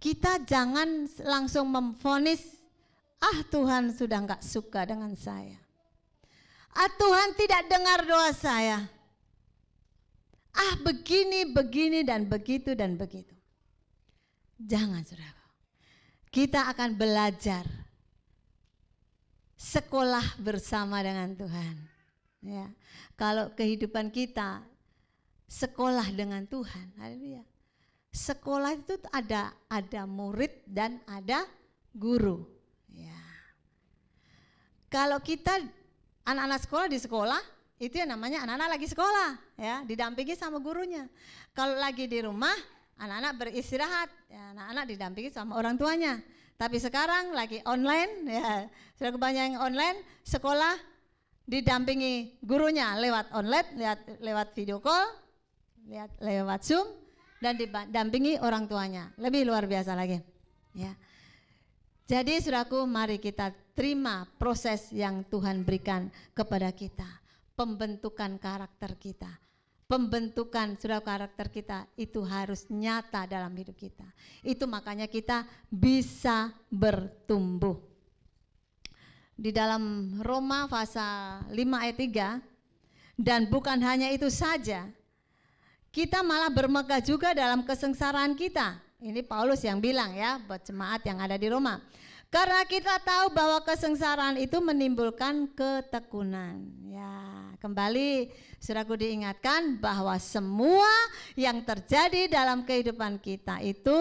kita jangan langsung memvonis, Tuhan sudah enggak suka dengan saya. Tuhan tidak dengar doa saya. Begini dan begitu dan begitu. Jangan, saudara. Kita akan belajar sekolah bersama dengan Tuhan. Ya. Kalau kehidupan kita sekolah dengan Tuhan, haleluya. Sekolah itu ada murid dan ada guru. Ya. Kalau kita anak-anak sekolah di sekolah, itu yang namanya anak-anak lagi sekolah, ya, didampingi sama gurunya. Kalau lagi di rumah, anak-anak beristirahat, ya, anak-anak didampingi sama orang tuanya. Tapi sekarang lagi online, ya, sudah kebanyakan yang online, sekolah didampingi gurunya lewat online, lewat video call, lewat Zoom, dan didampingi orang tuanya. Lebih luar biasa lagi, ya. Jadi saudaraku, mari kita terima proses yang Tuhan berikan kepada kita. pembentukan karakter kita. Pembentukan saudara karakter kita itu harus nyata dalam hidup kita. Itu makanya kita bisa bertumbuh. Di dalam Roma pasal 5 ayat 3, dan bukan hanya itu saja, kita malah bermegah juga dalam kesengsaraan kita. Ini Paulus yang bilang ya buat jemaat yang ada di Roma. Karena kita tahu bahwa kesengsaraan itu menimbulkan ketekunan. Ya, kembali saudaraku diingatkan bahwa semua yang terjadi dalam kehidupan kita itu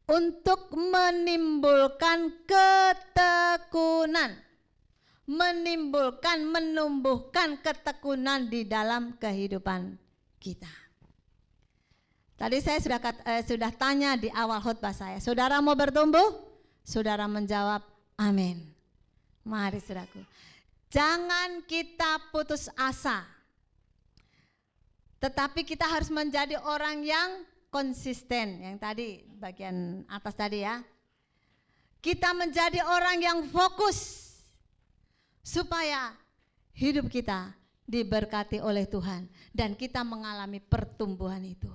untuk menimbulkan ketekunan. Menumbuhkan ketekunan di dalam kehidupan kita. Tadi saya sudah tanya di awal khotbah saya, saudara mau bertumbuh? Saudara menjawab, amin. Mari saudaraku, jangan kita putus asa. Tetapi kita harus menjadi orang yang konsisten. Yang tadi bagian atas tadi ya. Kita menjadi orang yang fokus supaya hidup kita diberkati oleh Tuhan dan kita mengalami pertumbuhan itu.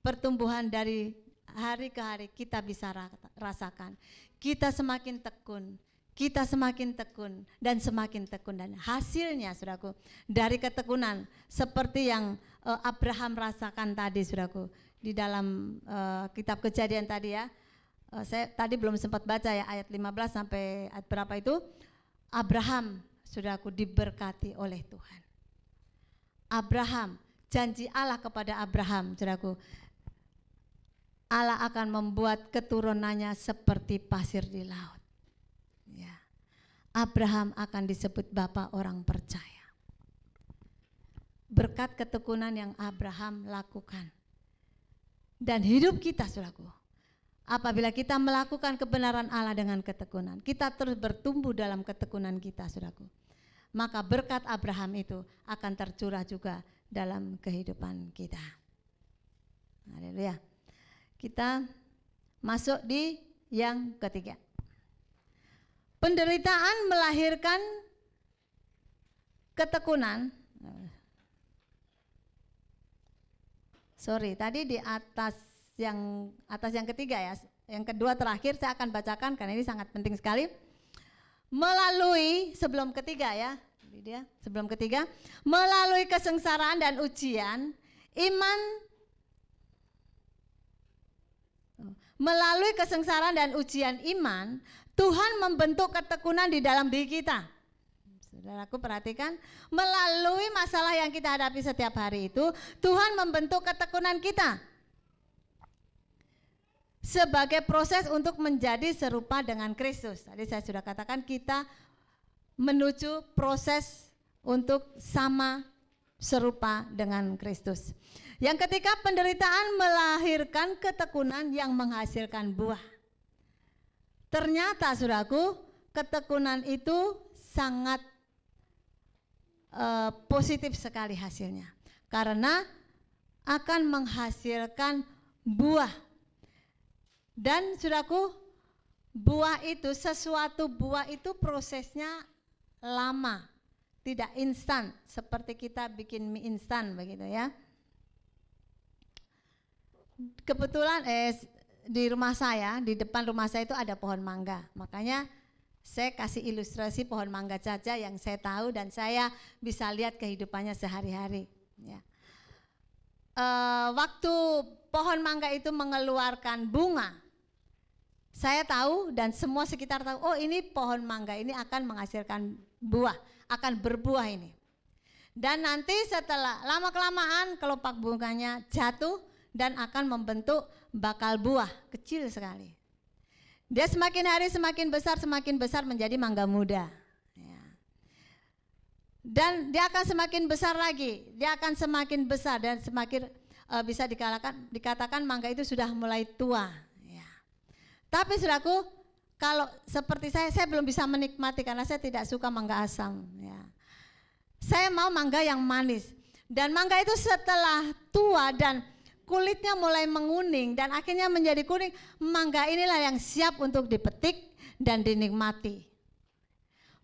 Pertumbuhan dari hari ke hari kita bisa rasakan. Kita semakin tekun, dan semakin tekun, dan hasilnya saudaraku dari ketekunan seperti yang Abraham rasakan tadi saudaraku di dalam kitab Kejadian tadi ya. Saya tadi belum sempat baca ya ayat 15 sampai ayat berapa itu. Abraham saudaraku diberkati oleh Tuhan. Abraham, janji Allah kepada Abraham saudaraku, Allah akan membuat keturunannya seperti pasir di laut. Ya. Abraham akan disebut bapa orang percaya. Berkat ketekunan yang Abraham lakukan. Dan hidup kita saudaraku, apabila kita melakukan kebenaran Allah dengan ketekunan, kita terus bertumbuh dalam ketekunan kita saudaraku. Maka berkat Abraham itu akan tercurah juga dalam kehidupan kita. Haleluya. Kita masuk di yang ketiga. Penderitaan melahirkan ketekunan. Tadi di atas yang ketiga ya. Yang kedua terakhir saya akan bacakan karena ini sangat penting sekali. Melalui sebelum ketiga ya. Sebelum ketiga, melalui kesengsaraan dan ujian, melalui kesengsaraan dan ujian iman, Tuhan membentuk ketekunan di dalam diri kita. Saudaraku perhatikan, melalui masalah yang kita hadapi setiap hari itu, Tuhan membentuk ketekunan kita. Sebagai proses untuk menjadi serupa dengan Kristus. Tadi saya sudah katakan kita menuju proses untuk sama serupa dengan Kristus. Yang ketika penderitaan melahirkan ketekunan yang menghasilkan buah. Ternyata saudaraku, ketekunan itu sangat positif sekali hasilnya. Karena akan menghasilkan buah. Dan saudaraku, sesuatu buah itu prosesnya lama. Tidak instan seperti kita bikin mie instan begitu ya. Kebetulan di rumah saya, di depan rumah saya itu ada pohon mangga. Makanya saya kasih ilustrasi pohon mangga saja yang saya tahu dan saya bisa lihat kehidupannya sehari-hari. Ya. Waktu pohon mangga itu mengeluarkan bunga, saya tahu dan semua sekitar tahu, oh ini pohon mangga ini akan menghasilkan buah, akan berbuah ini. Dan nanti setelah lama-kelamaan kelopak bunganya jatuh dan akan membentuk bakal buah kecil sekali. Dia semakin hari semakin besar menjadi mangga muda. Ya. Dan dia akan semakin besar lagi, dia akan semakin besar dan semakin bisa dikatakan mangga itu sudah mulai tua. Ya. Tapi saudaraku, kalau seperti saya belum bisa menikmati karena saya tidak suka mangga asam. Ya. Saya mau mangga yang manis. Dan mangga itu setelah tua dan kulitnya mulai menguning dan akhirnya menjadi kuning, mangga inilah yang siap untuk dipetik dan dinikmati.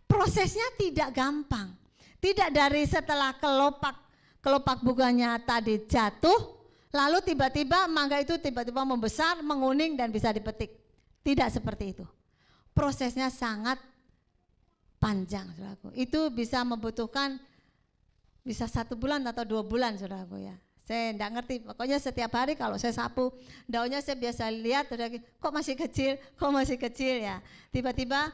Prosesnya tidak gampang, Tidak dari setelah kelopak buahnya tadi jatuh, lalu tiba-tiba mangga itu tiba-tiba membesar, menguning dan bisa dipetik. Tidak seperti itu. Prosesnya sangat panjang, saudaraku. Itu bisa membutuhkan bisa 1 bulan atau 2 bulan, saudaraku ya. Saya enggak ngerti, pokoknya setiap hari kalau saya sapu daunnya saya biasa lihat, kok masih kecil ya. Tiba-tiba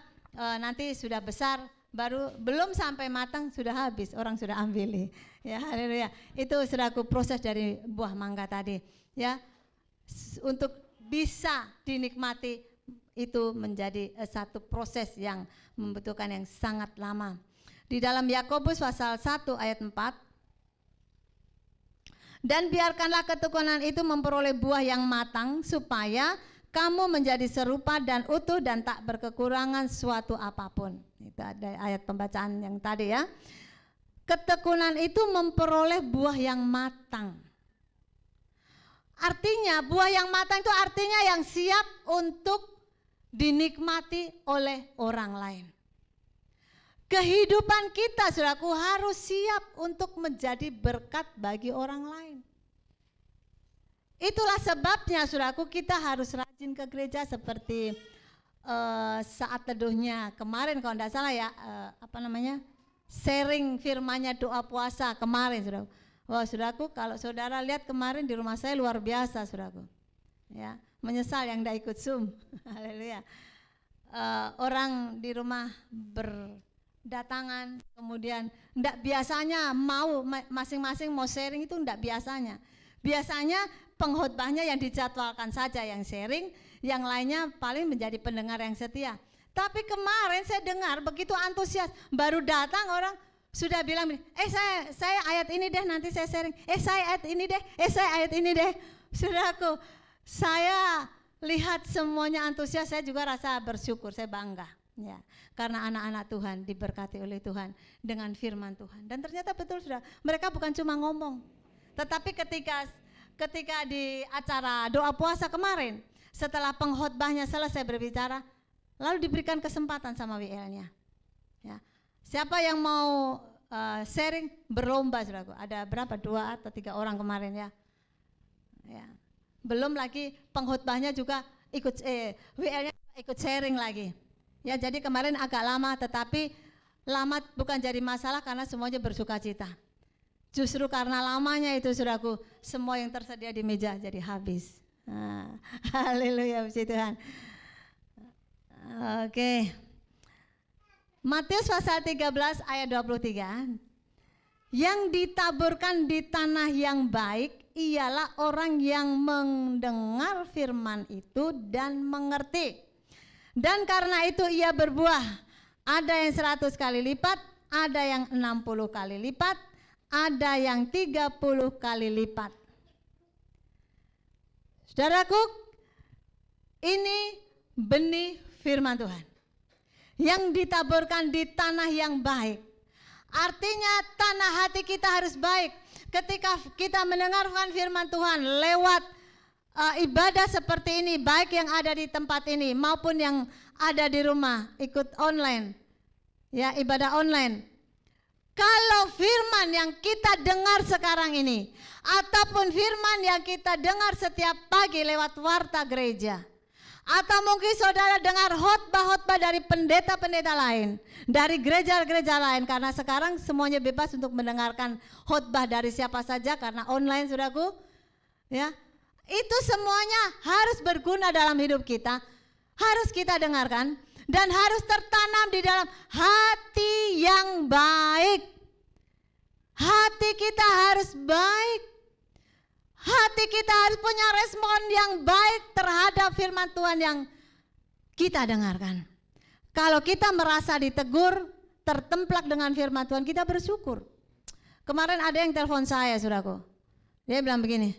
nanti sudah besar, baru belum sampai matang sudah habis, orang sudah ambil. Ya, haleluya. Itu saudaraku proses dari buah mangga tadi. Ya, untuk bisa dinikmati itu menjadi satu proses yang membutuhkan yang sangat lama. Di dalam Yakobus pasal 1 ayat 4, dan biarkanlah ketekunan itu memperoleh buah yang matang supaya kamu menjadi serupa dan utuh dan tak berkekurangan suatu apapun. Itu ada ayat pembacaan yang tadi ya. Ketekunan itu memperoleh buah yang matang. Artinya buah yang matang itu artinya yang siap untuk dinikmati oleh orang lain. Kehidupan kita, saudaraku, harus siap untuk menjadi berkat bagi orang lain. Itulah sebabnya, saudaraku, kita harus rajin ke gereja seperti saat teduhnya kemarin kalau tidak salah ya, sharing firman-Nya doa puasa kemarin, saudaraku. Wah, saudaraku, kalau saudara lihat kemarin di rumah saya luar biasa, saudaraku. Ya, menyesal yang tidak ikut Zoom. Haleluya. Orang di rumah berdatangan, kemudian enggak biasanya mau masing-masing mau sharing, itu enggak biasanya. Biasanya pengkhotbahnya yang dijadwalkan saja yang sharing, yang lainnya paling menjadi pendengar yang setia. Tapi kemarin saya dengar begitu antusias, baru datang orang sudah bilang, saya ayat ini deh nanti saya sharing, saya ayat ini deh, saya ayat ini deh. Saudaraku, saya lihat semuanya antusias, saya juga rasa bersyukur, saya bangga. Ya, karena anak-anak Tuhan diberkati oleh Tuhan dengan firman Tuhan. Dan ternyata betul, sudah, mereka bukan cuma ngomong, tetapi ketika di acara doa puasa kemarin, setelah pengkhotbahnya selesai berbicara, lalu diberikan kesempatan sama WL-nya. Ya, siapa yang mau sharing, berlomba, saudaraku. Ada berapa? 2 atau 3 orang kemarin ya. Ya. Belum lagi pengkhotbahnya juga ikut WL-nya ikut sharing lagi. Ya, jadi kemarin agak lama, tetapi lama bukan jadi masalah karena semuanya bersukacita. Justru karena lamanya itu, saudaraku, semua yang tersedia di meja jadi habis. Haleluya, puji Tuhan. Oke. Matius pasal 13 ayat 23. Yang ditaburkan di tanah yang baik ialah orang yang mendengar firman itu dan mengerti. Dan karena itu ia berbuah, ada yang 100 kali lipat, ada yang 60 kali lipat, ada yang 30 kali lipat. Saudaraku, ini benih firman Tuhan yang ditaburkan di tanah yang baik. Artinya tanah hati kita harus baik. Ketika kita mendengarkan firman Tuhan lewat ibadah seperti ini, baik yang ada di tempat ini maupun yang ada di rumah, ikut online, ya, ibadah online. Kalau firman yang kita dengar sekarang ini, ataupun firman yang kita dengar setiap pagi lewat warta gereja, atau mungkin saudara dengar khotbah-khotbah dari pendeta-pendeta lain, dari gereja-gereja lain, karena sekarang semuanya bebas untuk mendengarkan khotbah dari siapa saja karena online, saudaraku, ya. Itu semuanya harus berguna dalam hidup kita, harus kita dengarkan dan harus tertanam di dalam hati yang baik. Hati kita harus baik. Hati kita harus punya respon yang baik terhadap firman Tuhan yang kita dengarkan. Kalau kita merasa ditegur, tertemplak dengan firman Tuhan, kita bersyukur. Kemarin ada yang telepon saya, saudaraku. Dia bilang begini,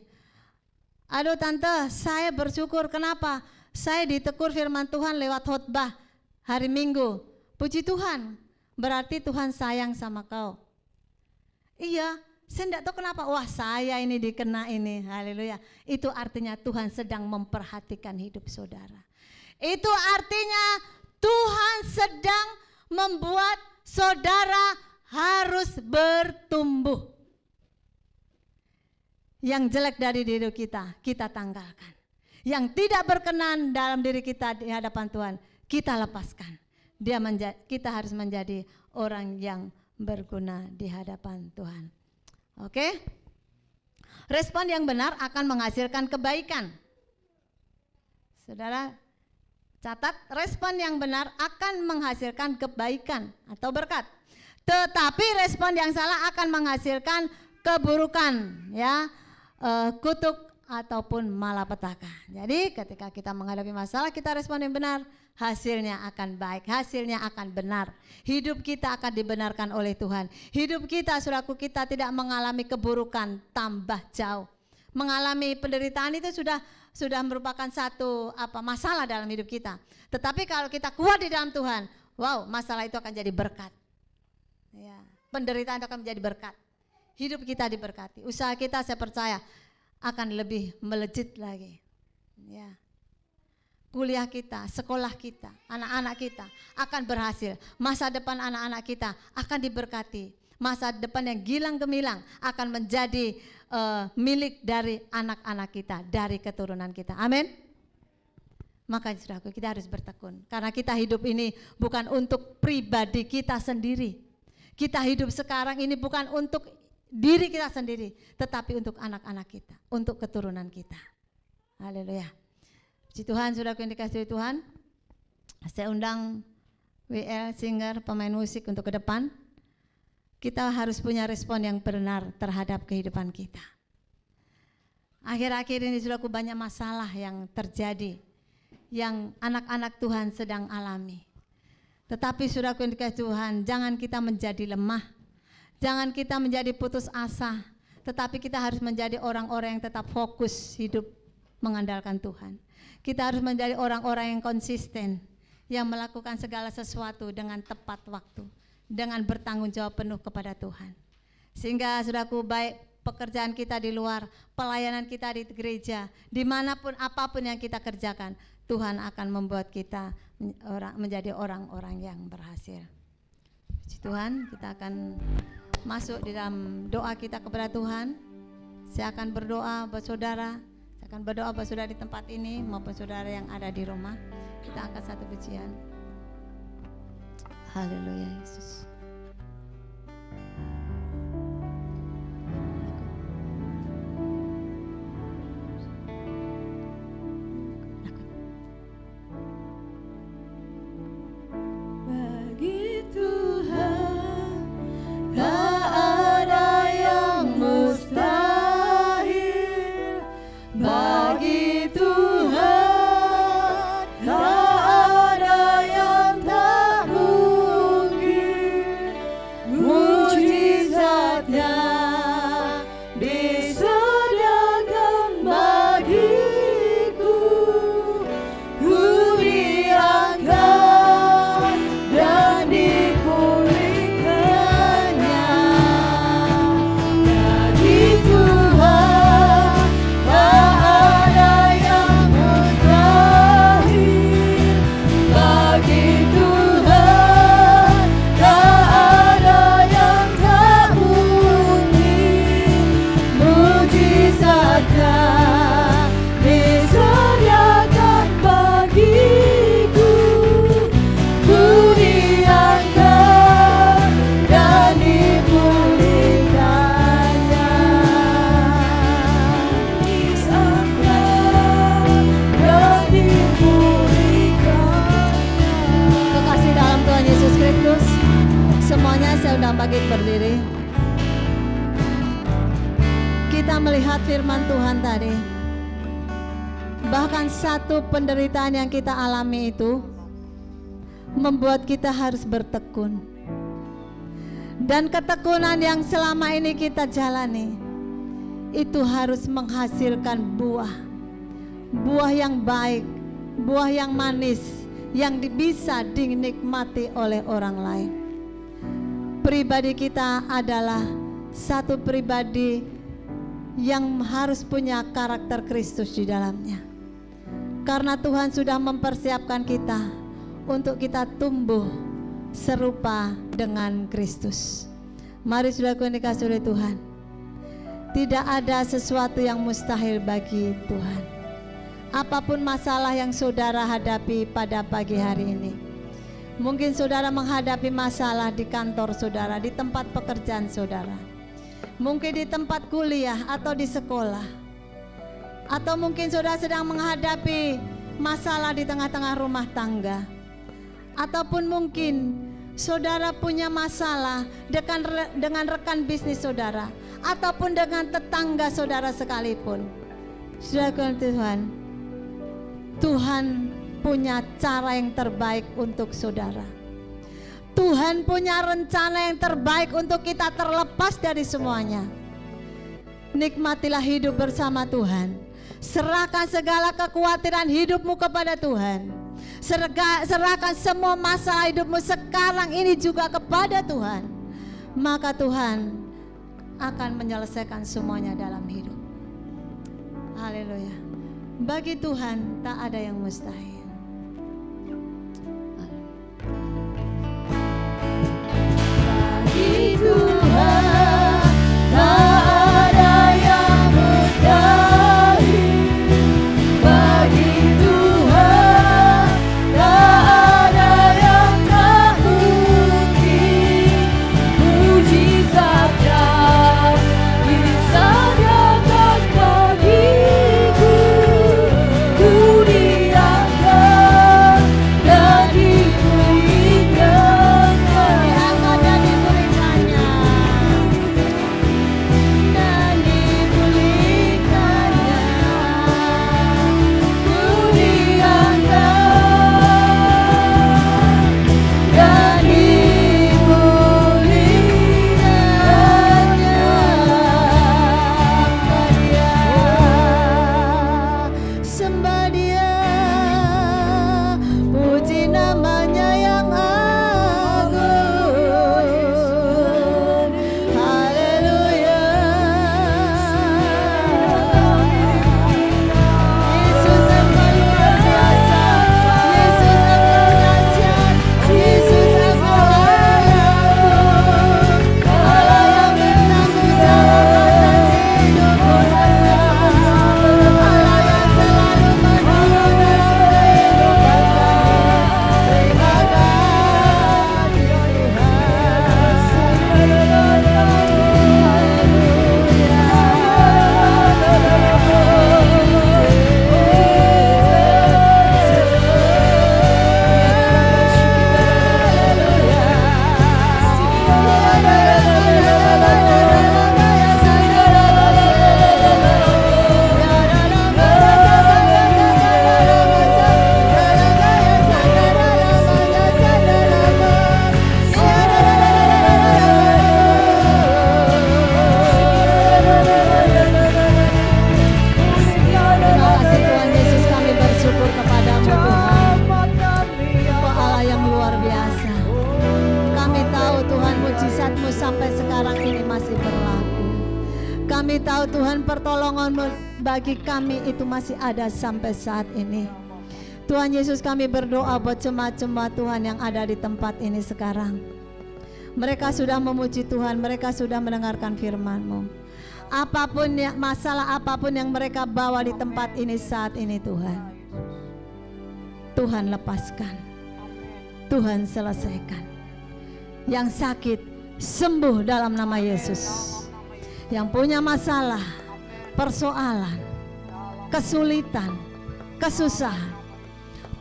aduh tante, saya bersyukur, kenapa? Saya ditegur firman Tuhan lewat khotbah hari Minggu. Puji Tuhan, berarti Tuhan sayang sama kau. Iya, saya tidak tahu kenapa, wah saya ini dikena ini, haleluya. Itu artinya Tuhan sedang memperhatikan hidup saudara. Itu artinya Tuhan sedang membuat saudara harus bertumbuh. Yang jelek dari diri kita, kita tanggalkan. Yang tidak berkenan dalam diri kita di hadapan Tuhan, kita lepaskan. Kita harus menjadi orang yang berguna di hadapan Tuhan. Oke? Respon yang benar akan menghasilkan kebaikan. Saudara, catat, respon yang benar akan menghasilkan kebaikan atau berkat. Tetapi respon yang salah akan menghasilkan keburukan, ya, kutuk ataupun malapetaka. Jadi ketika kita menghadapi masalah, kita respon yang benar, hasilnya akan baik, hasilnya akan benar. Hidup kita akan dibenarkan oleh Tuhan. Hidup kita, saudaraku, kita tidak mengalami keburukan tambah jauh. Mengalami penderitaan itu sudah merupakan satu masalah dalam hidup kita. Tetapi kalau kita kuat di dalam Tuhan, wow, masalah itu akan jadi berkat. Ya, penderitaan itu akan menjadi berkat. Hidup kita diberkati. Usaha kita, saya percaya, akan lebih melejit lagi. Ya. Kuliah kita, sekolah kita, anak-anak kita akan berhasil. Masa depan anak-anak kita akan diberkati. Masa depan yang gilang gemilang akan menjadi milik dari anak-anak kita, dari keturunan kita. Amin. Makanya saudaraku, kita harus bertekun. Karena kita hidup ini bukan untuk pribadi kita sendiri. Kita hidup sekarang ini bukan untuk diri kita sendiri, tetapi untuk anak-anak kita, untuk keturunan kita. Haleluya. Puji Tuhan, saudaraku yang dikasihi Tuhan. Saya undang WL Singer, pemain musik, untuk ke depan. Kita harus punya respon yang benar terhadap kehidupan kita. Akhir-akhir ini saudaraku, banyak masalah yang terjadi, yang anak-anak Tuhan sedang alami. Tetapi saudaraku yang dikasihi Tuhan, jangan kita menjadi lemah, jangan kita menjadi putus asa, tetapi kita harus menjadi orang-orang yang tetap fokus hidup mengandalkan Tuhan. Kita harus menjadi orang-orang yang konsisten, yang melakukan segala sesuatu dengan tepat waktu, dengan bertanggung jawab penuh kepada Tuhan. Sehingga saudaraku, baik pekerjaan kita di luar, pelayanan kita di gereja, dimanapun apapun yang kita kerjakan, Tuhan akan membuat kita menjadi orang-orang yang berhasil. Puji Tuhan, kita akan masuk di dalam doa kita kepada Tuhan. Saya akan berdoa buat saudara, saya akan berdoa buat saudara di tempat ini maupun saudara yang ada di rumah. Kita angkat satu pujian. Haleluya Yesus. Bagi Tuhan tak ada yang mustahil. Bagi Tuhan tak ada yang tak mungkin. Mujizatnya disediakan bagiku. Ku diangkat dan dipulihkannya. Bagi Tuhan tak ada yang mustahil. Bagi Tuhan tak ada yang tak mungkin. Mujizatnya disediakan bagiku. Ku diangkat dan dipulihkannya. Diangkat dan dipulihkannya. Kekasih dalam Tuhan Yesus Kristus, semuanya saya undang bangkit berdiri. Kita melihat firman Tuhan tadi, bahkan satu penderitaan yang kita alami itu membuat kita harus bertekun. Dan ketekunan yang selama ini kita jalani itu harus menghasilkan buah. Buah yang baik, buah yang manis, yang bisa dinikmati oleh orang lain. Pribadi kita adalah satu pribadi yang harus punya karakter Kristus di dalamnya. Karena Tuhan sudah mempersiapkan kita untuk kita tumbuh serupa dengan Kristus. Mari saudaraku yang dikasihi oleh Tuhan, tidak ada sesuatu yang mustahil bagi Tuhan. Apapun masalah yang saudara hadapi pada pagi hari ini, mungkin saudara menghadapi masalah di kantor saudara, di tempat pekerjaan saudara, mungkin di tempat kuliah atau di sekolah, atau mungkin saudara sedang menghadapi masalah di tengah-tengah rumah tangga, ataupun mungkin saudara punya masalah dengan rekan bisnis saudara, ataupun dengan tetangga saudara sekalipun. Saudara Tuhan, Tuhan punya cara yang terbaik untuk saudara. Tuhan punya rencana yang terbaik untuk kita terlepas dari semuanya. Nikmatilah hidup bersama Tuhan. Serahkan segala kekhawatiran hidupmu kepada Tuhan. Serahkan semua masalah hidupmu sekarang ini juga kepada Tuhan. Maka Tuhan akan menyelesaikan semuanya dalam hidup. Haleluya. Bagi Tuhan tak ada yang mustahil. Bagi Tuhan tak ada yang mustahil. Bagi Tuhan tak ada yang tak mungkin. Mujizatnya bisa datang bagiku. Ku diangkat dan dipulihkan. Diangkat dan dipulihkannya. Dan dipulihkannya. Ku diangkat dan dipulihkannya. Sembah Dia, puji namanya yang agung. Haleluya. Yesus engkau luar biasa. Yesus engkau dahsyat. Yesus engkau layak. Allah yang bertanggung jawab atas hidupmu dan hidupku. Allah yang selalu mendukung dan kehidupan kami. Terima kasih Tuhan Yesus, kami bersyukur kepadamu Tuhan. Engkau Allah yang luar biasa. Kami tahu Tuhan mujizat-Mu sampai sekarang ini masih berlaku. Kami tahu Tuhan pertolongan-Mu bagi kami itu masih ada sampai saat ini. Tuhan Yesus, kami berdoa buat jemaat-jemaat Tuhan yang ada di tempat ini sekarang. Mereka sudah memuji Tuhan, mereka sudah mendengarkan firman-Mu. Apapun ya, masalah apapun yang mereka bawa di tempat ini saat ini Tuhan, Tuhan lepaskan, Tuhan selesaikan. Yang sakit sembuh dalam nama Yesus. Yang punya masalah, persoalan, kesulitan, kesusahan,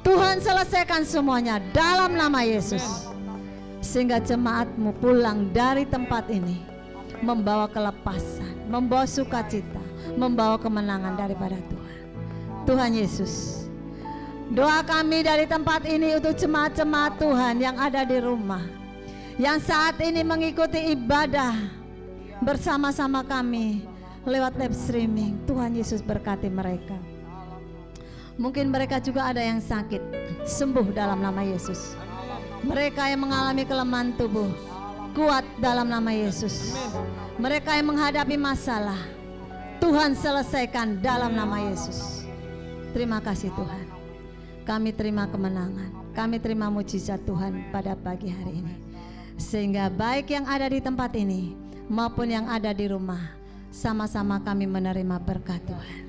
Tuhan selesaikan semuanya dalam nama Yesus. Sehingga jemaat-Mu pulang dari tempat ini membawa kelepasan, membawa sukacita, membawa kemenangan daripada Tuhan. Tuhan Yesus, doa kami dari tempat ini untuk jemaat-jemaat Tuhan yang ada di rumah, yang saat ini mengikuti ibadah bersama-sama kami lewat live streaming. Tuhan Yesus berkati mereka. Mungkin mereka juga ada yang sakit, sembuh dalam nama Yesus. Mereka yang mengalami kelemahan tubuh, kuat dalam nama Yesus. Mereka yang menghadapi masalah, Tuhan selesaikan dalam nama Yesus. Terima kasih Tuhan. Kami terima kemenangan, kami terima mujizat Tuhan pada pagi hari ini. Sehingga baik yang ada di tempat ini maupun yang ada di rumah, sama-sama kami menerima berkat Tuhan.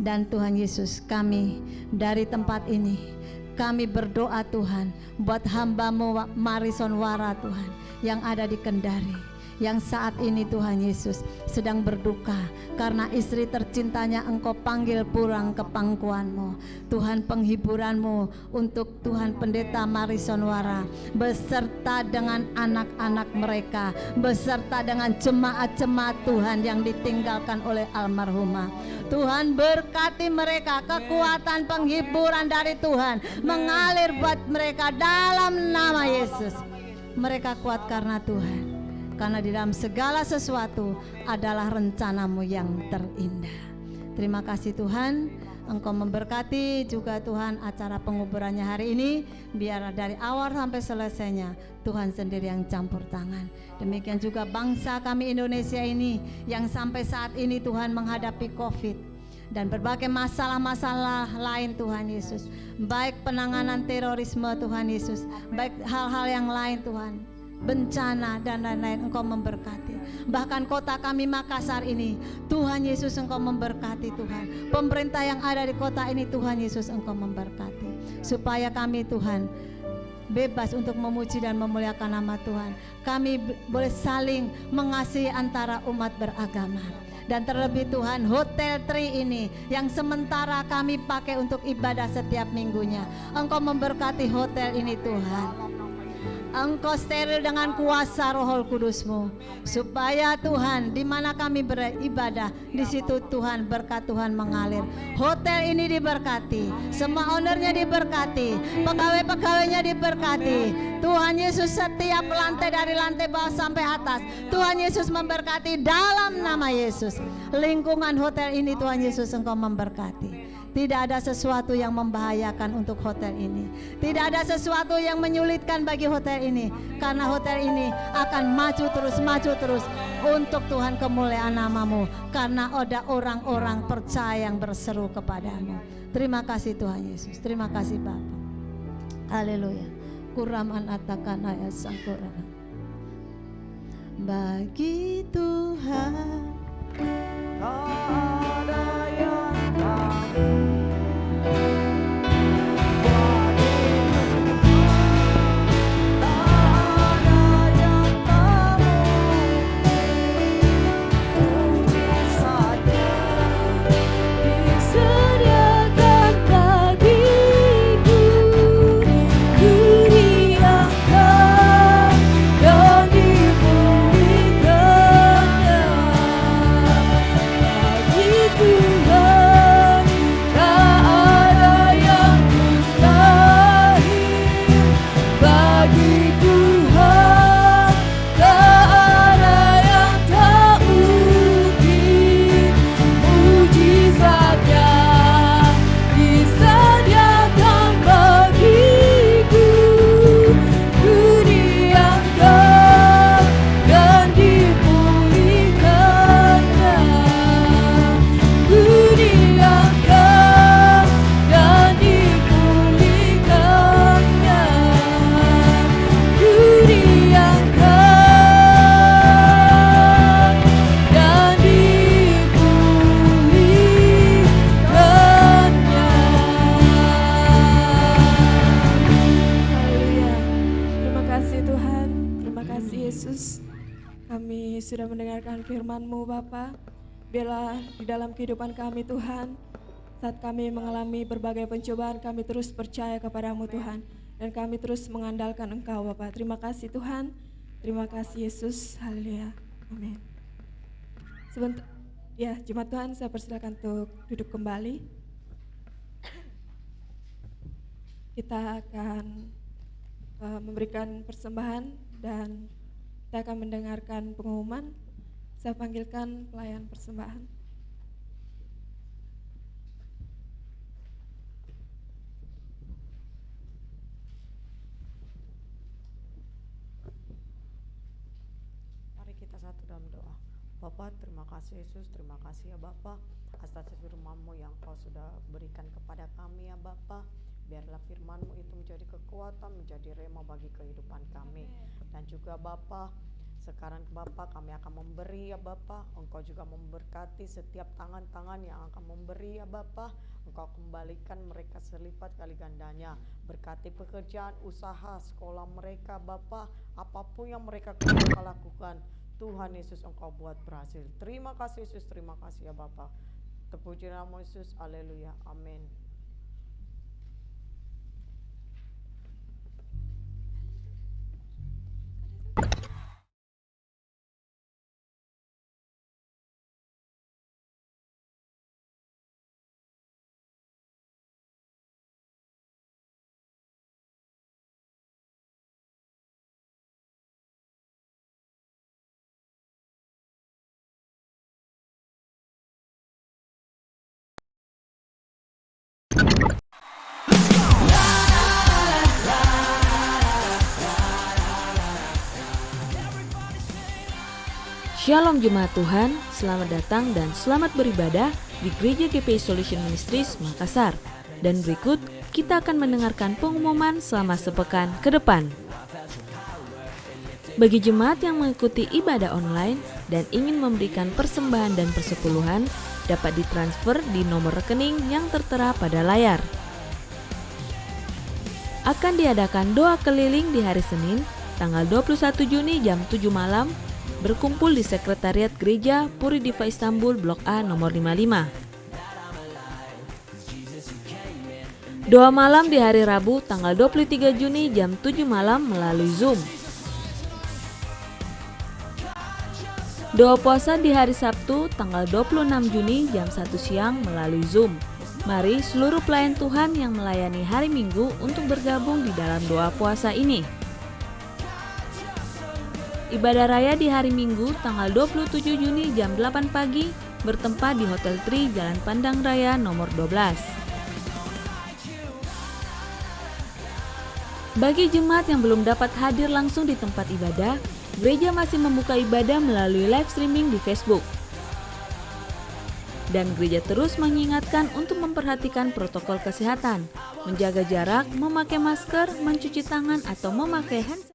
Dan Tuhan Yesus, kami dari tempat ini, kami berdoa Tuhan buat hamba-Mu Marison Wara Tuhan yang ada di Kendari, yang saat ini Tuhan Yesus sedang berduka karena istri tercintanya Engkau panggil pulang ke pangkuan-Mu. Tuhan, penghiburan-Mu untuk Tuhan Pendeta Marison Wara beserta dengan anak-anak mereka, beserta dengan jemaat-jemaat Tuhan yang ditinggalkan oleh almarhumah. Tuhan, berkati mereka, kekuatan penghiburan dari Tuhan mengalir buat mereka dalam nama Yesus. Mereka kuat karena Tuhan, karena di dalam segala sesuatu adalah rencana-Mu yang terindah. Terima kasih Tuhan, Engkau memberkati juga Tuhan acara penguburannya hari ini. Biar dari awal sampai selesainya Tuhan sendiri yang campur tangan. Demikian juga bangsa kami Indonesia ini yang sampai saat ini Tuhan menghadapi COVID dan berbagai masalah-masalah lain Tuhan Yesus. Baik penanganan terorisme Tuhan Yesus, baik hal-hal yang lain Tuhan, bencana dan lain-lain, Engkau memberkati. Bahkan kota kami Makassar ini, Tuhan Yesus Engkau memberkati Tuhan. Pemerintah yang ada di kota ini Tuhan Yesus Engkau memberkati. Supaya kami Tuhan bebas untuk memuji dan memuliakan nama Tuhan. Kami boleh saling mengasihi antara umat beragama. Dan terlebih Tuhan, Hotel Tree ini yang sementara kami pakai untuk ibadah setiap minggunya, Engkau memberkati hotel ini Tuhan. Engkau steril dengan kuasa Roh Kudus-Mu, supaya Tuhan di mana kami beribadah, di situ Tuhan berkat Tuhan mengalir. Hotel ini diberkati, semua ownernya diberkati, pegawai-pegawainya diberkati. Tuhan Yesus, setiap lantai dari lantai bawah sampai atas, Tuhan Yesus memberkati dalam nama Yesus. Lingkungan hotel ini Tuhan Yesus Engkau memberkati. Tidak ada sesuatu yang membahayakan untuk hotel ini. Tidak ada sesuatu yang menyulitkan bagi hotel ini. Karena hotel ini akan maju terus untuk Tuhan kemuliaan nama-Mu. Karena ada orang-orang percaya yang berseru kepadamu. Terima kasih Tuhan Yesus. Terima kasih Bapa. Haleluya. Kuraman atakan ayat sangkura. Bagi Tuhan ada yang sudah mendengarkan firman-Mu Bapa. Biarlah di dalam kehidupan kami Tuhan, saat kami mengalami berbagai pencobaan, kami terus percaya kepadamu Tuhan, dan kami terus mengandalkan Engkau Bapa. Terima kasih Tuhan, terima kasih Yesus, haleluya, amin. Sebentar, ya jemaat Tuhan, saya persilakan untuk duduk kembali. Kita akan memberikan persembahan dan kita akan mendengarkan pengumuman. Saya panggilkan pelayan persembahan. Mari kita satu dalam doa. Bapa, terima kasih Yesus, terima kasih ya Bapa atas firman-Mu yang Kau sudah berikan kepada kami ya Bapa. Biarlah firman-Mu itu menjadi kekuatan, menjadi rema bagi kehidupan kami. Dan juga Bapa, sekarang Bapa kami akan memberi ya Bapa. Engkau juga memberkati setiap tangan-tangan yang akan memberi ya Bapa. Engkau kembalikan mereka selipat kali gandanya. Berkati pekerjaan, usaha, sekolah mereka Bapa. Apapun yang mereka lakukan, Tuhan Yesus Engkau buat berhasil. Terima kasih Yesus, terima kasih ya Bapa. Terpuji nama Yesus, haleluya, amin. Shalom Jemaat Tuhan, selamat datang dan selamat beribadah di Gereja GPI Solution Ministries Makassar. Dan berikut kita akan mendengarkan pengumuman selama sepekan ke depan. Bagi jemaat yang mengikuti ibadah online dan ingin memberikan persembahan dan persepuluhan, dapat ditransfer di nomor rekening yang tertera pada layar. Akan diadakan doa keliling di hari Senin, tanggal 21 Juni jam 7 malam, berkumpul di Sekretariat Gereja Puri Diva Istanbul Blok A nomor 55. Doa malam di hari Rabu tanggal 23 Juni jam 7 malam melalui Zoom. Doa puasa di hari Sabtu tanggal 26 Juni jam 1 siang melalui Zoom. Mari seluruh pelayan Tuhan yang melayani hari Minggu untuk bergabung di dalam doa puasa ini. Ibadah raya di hari Minggu tanggal 27 Juni jam 8 pagi bertempat di Hotel Tri Jalan Pandang Raya nomor 12. Bagi jemaat yang belum dapat hadir langsung di tempat ibadah, gereja masih membuka ibadah melalui live streaming di Facebook. Dan gereja terus mengingatkan untuk memperhatikan protokol kesehatan, menjaga jarak, memakai masker, mencuci tangan atau memakai hand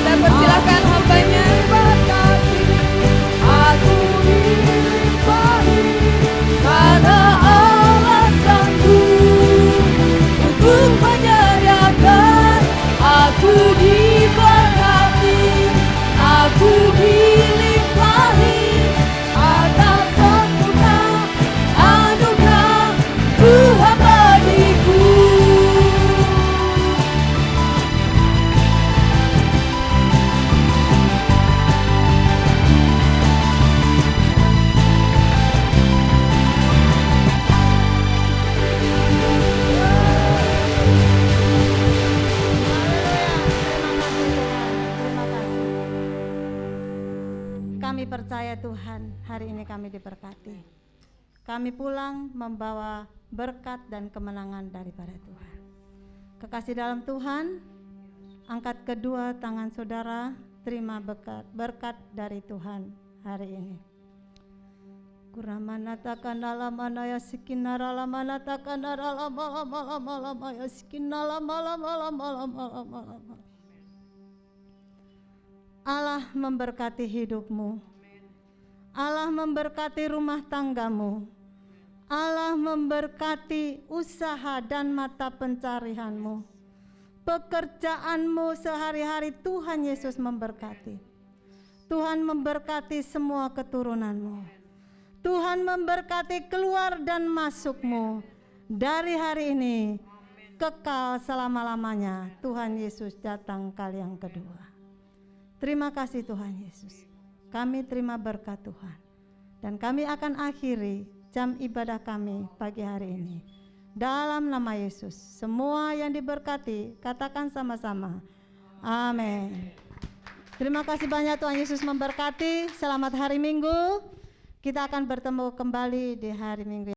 Saya persilakan hambanya. Aku Kami percaya Tuhan, hari ini kami diberkati. Kami pulang membawa berkat dan kemenangan daripada Tuhan. Kekasih dalam Tuhan, angkat kedua tangan saudara, terima berkat dari Tuhan hari ini. Kuramanatakan alamana ya sikinara lamanatakan alamala ya sikinala malam. Allah memberkati hidupmu. Allah memberkati rumah tanggamu. Allah memberkati usaha dan mata pencarianmu. Pekerjaanmu sehari-hari Tuhan Yesus memberkati. Tuhan memberkati semua keturunanmu. Tuhan memberkati keluar dan masukmu. Dari hari ini kekal selama-lamanya. Tuhan Yesus datang kali yang kedua. Terima kasih Tuhan Yesus. Kami terima berkat Tuhan. Dan kami akan akhiri jam ibadah kami pagi hari ini. Dalam nama Yesus, semua yang diberkati, katakan sama-sama. Amin. Terima kasih banyak, Tuhan Yesus memberkati. Selamat hari Minggu. Kita akan bertemu kembali di hari Minggu.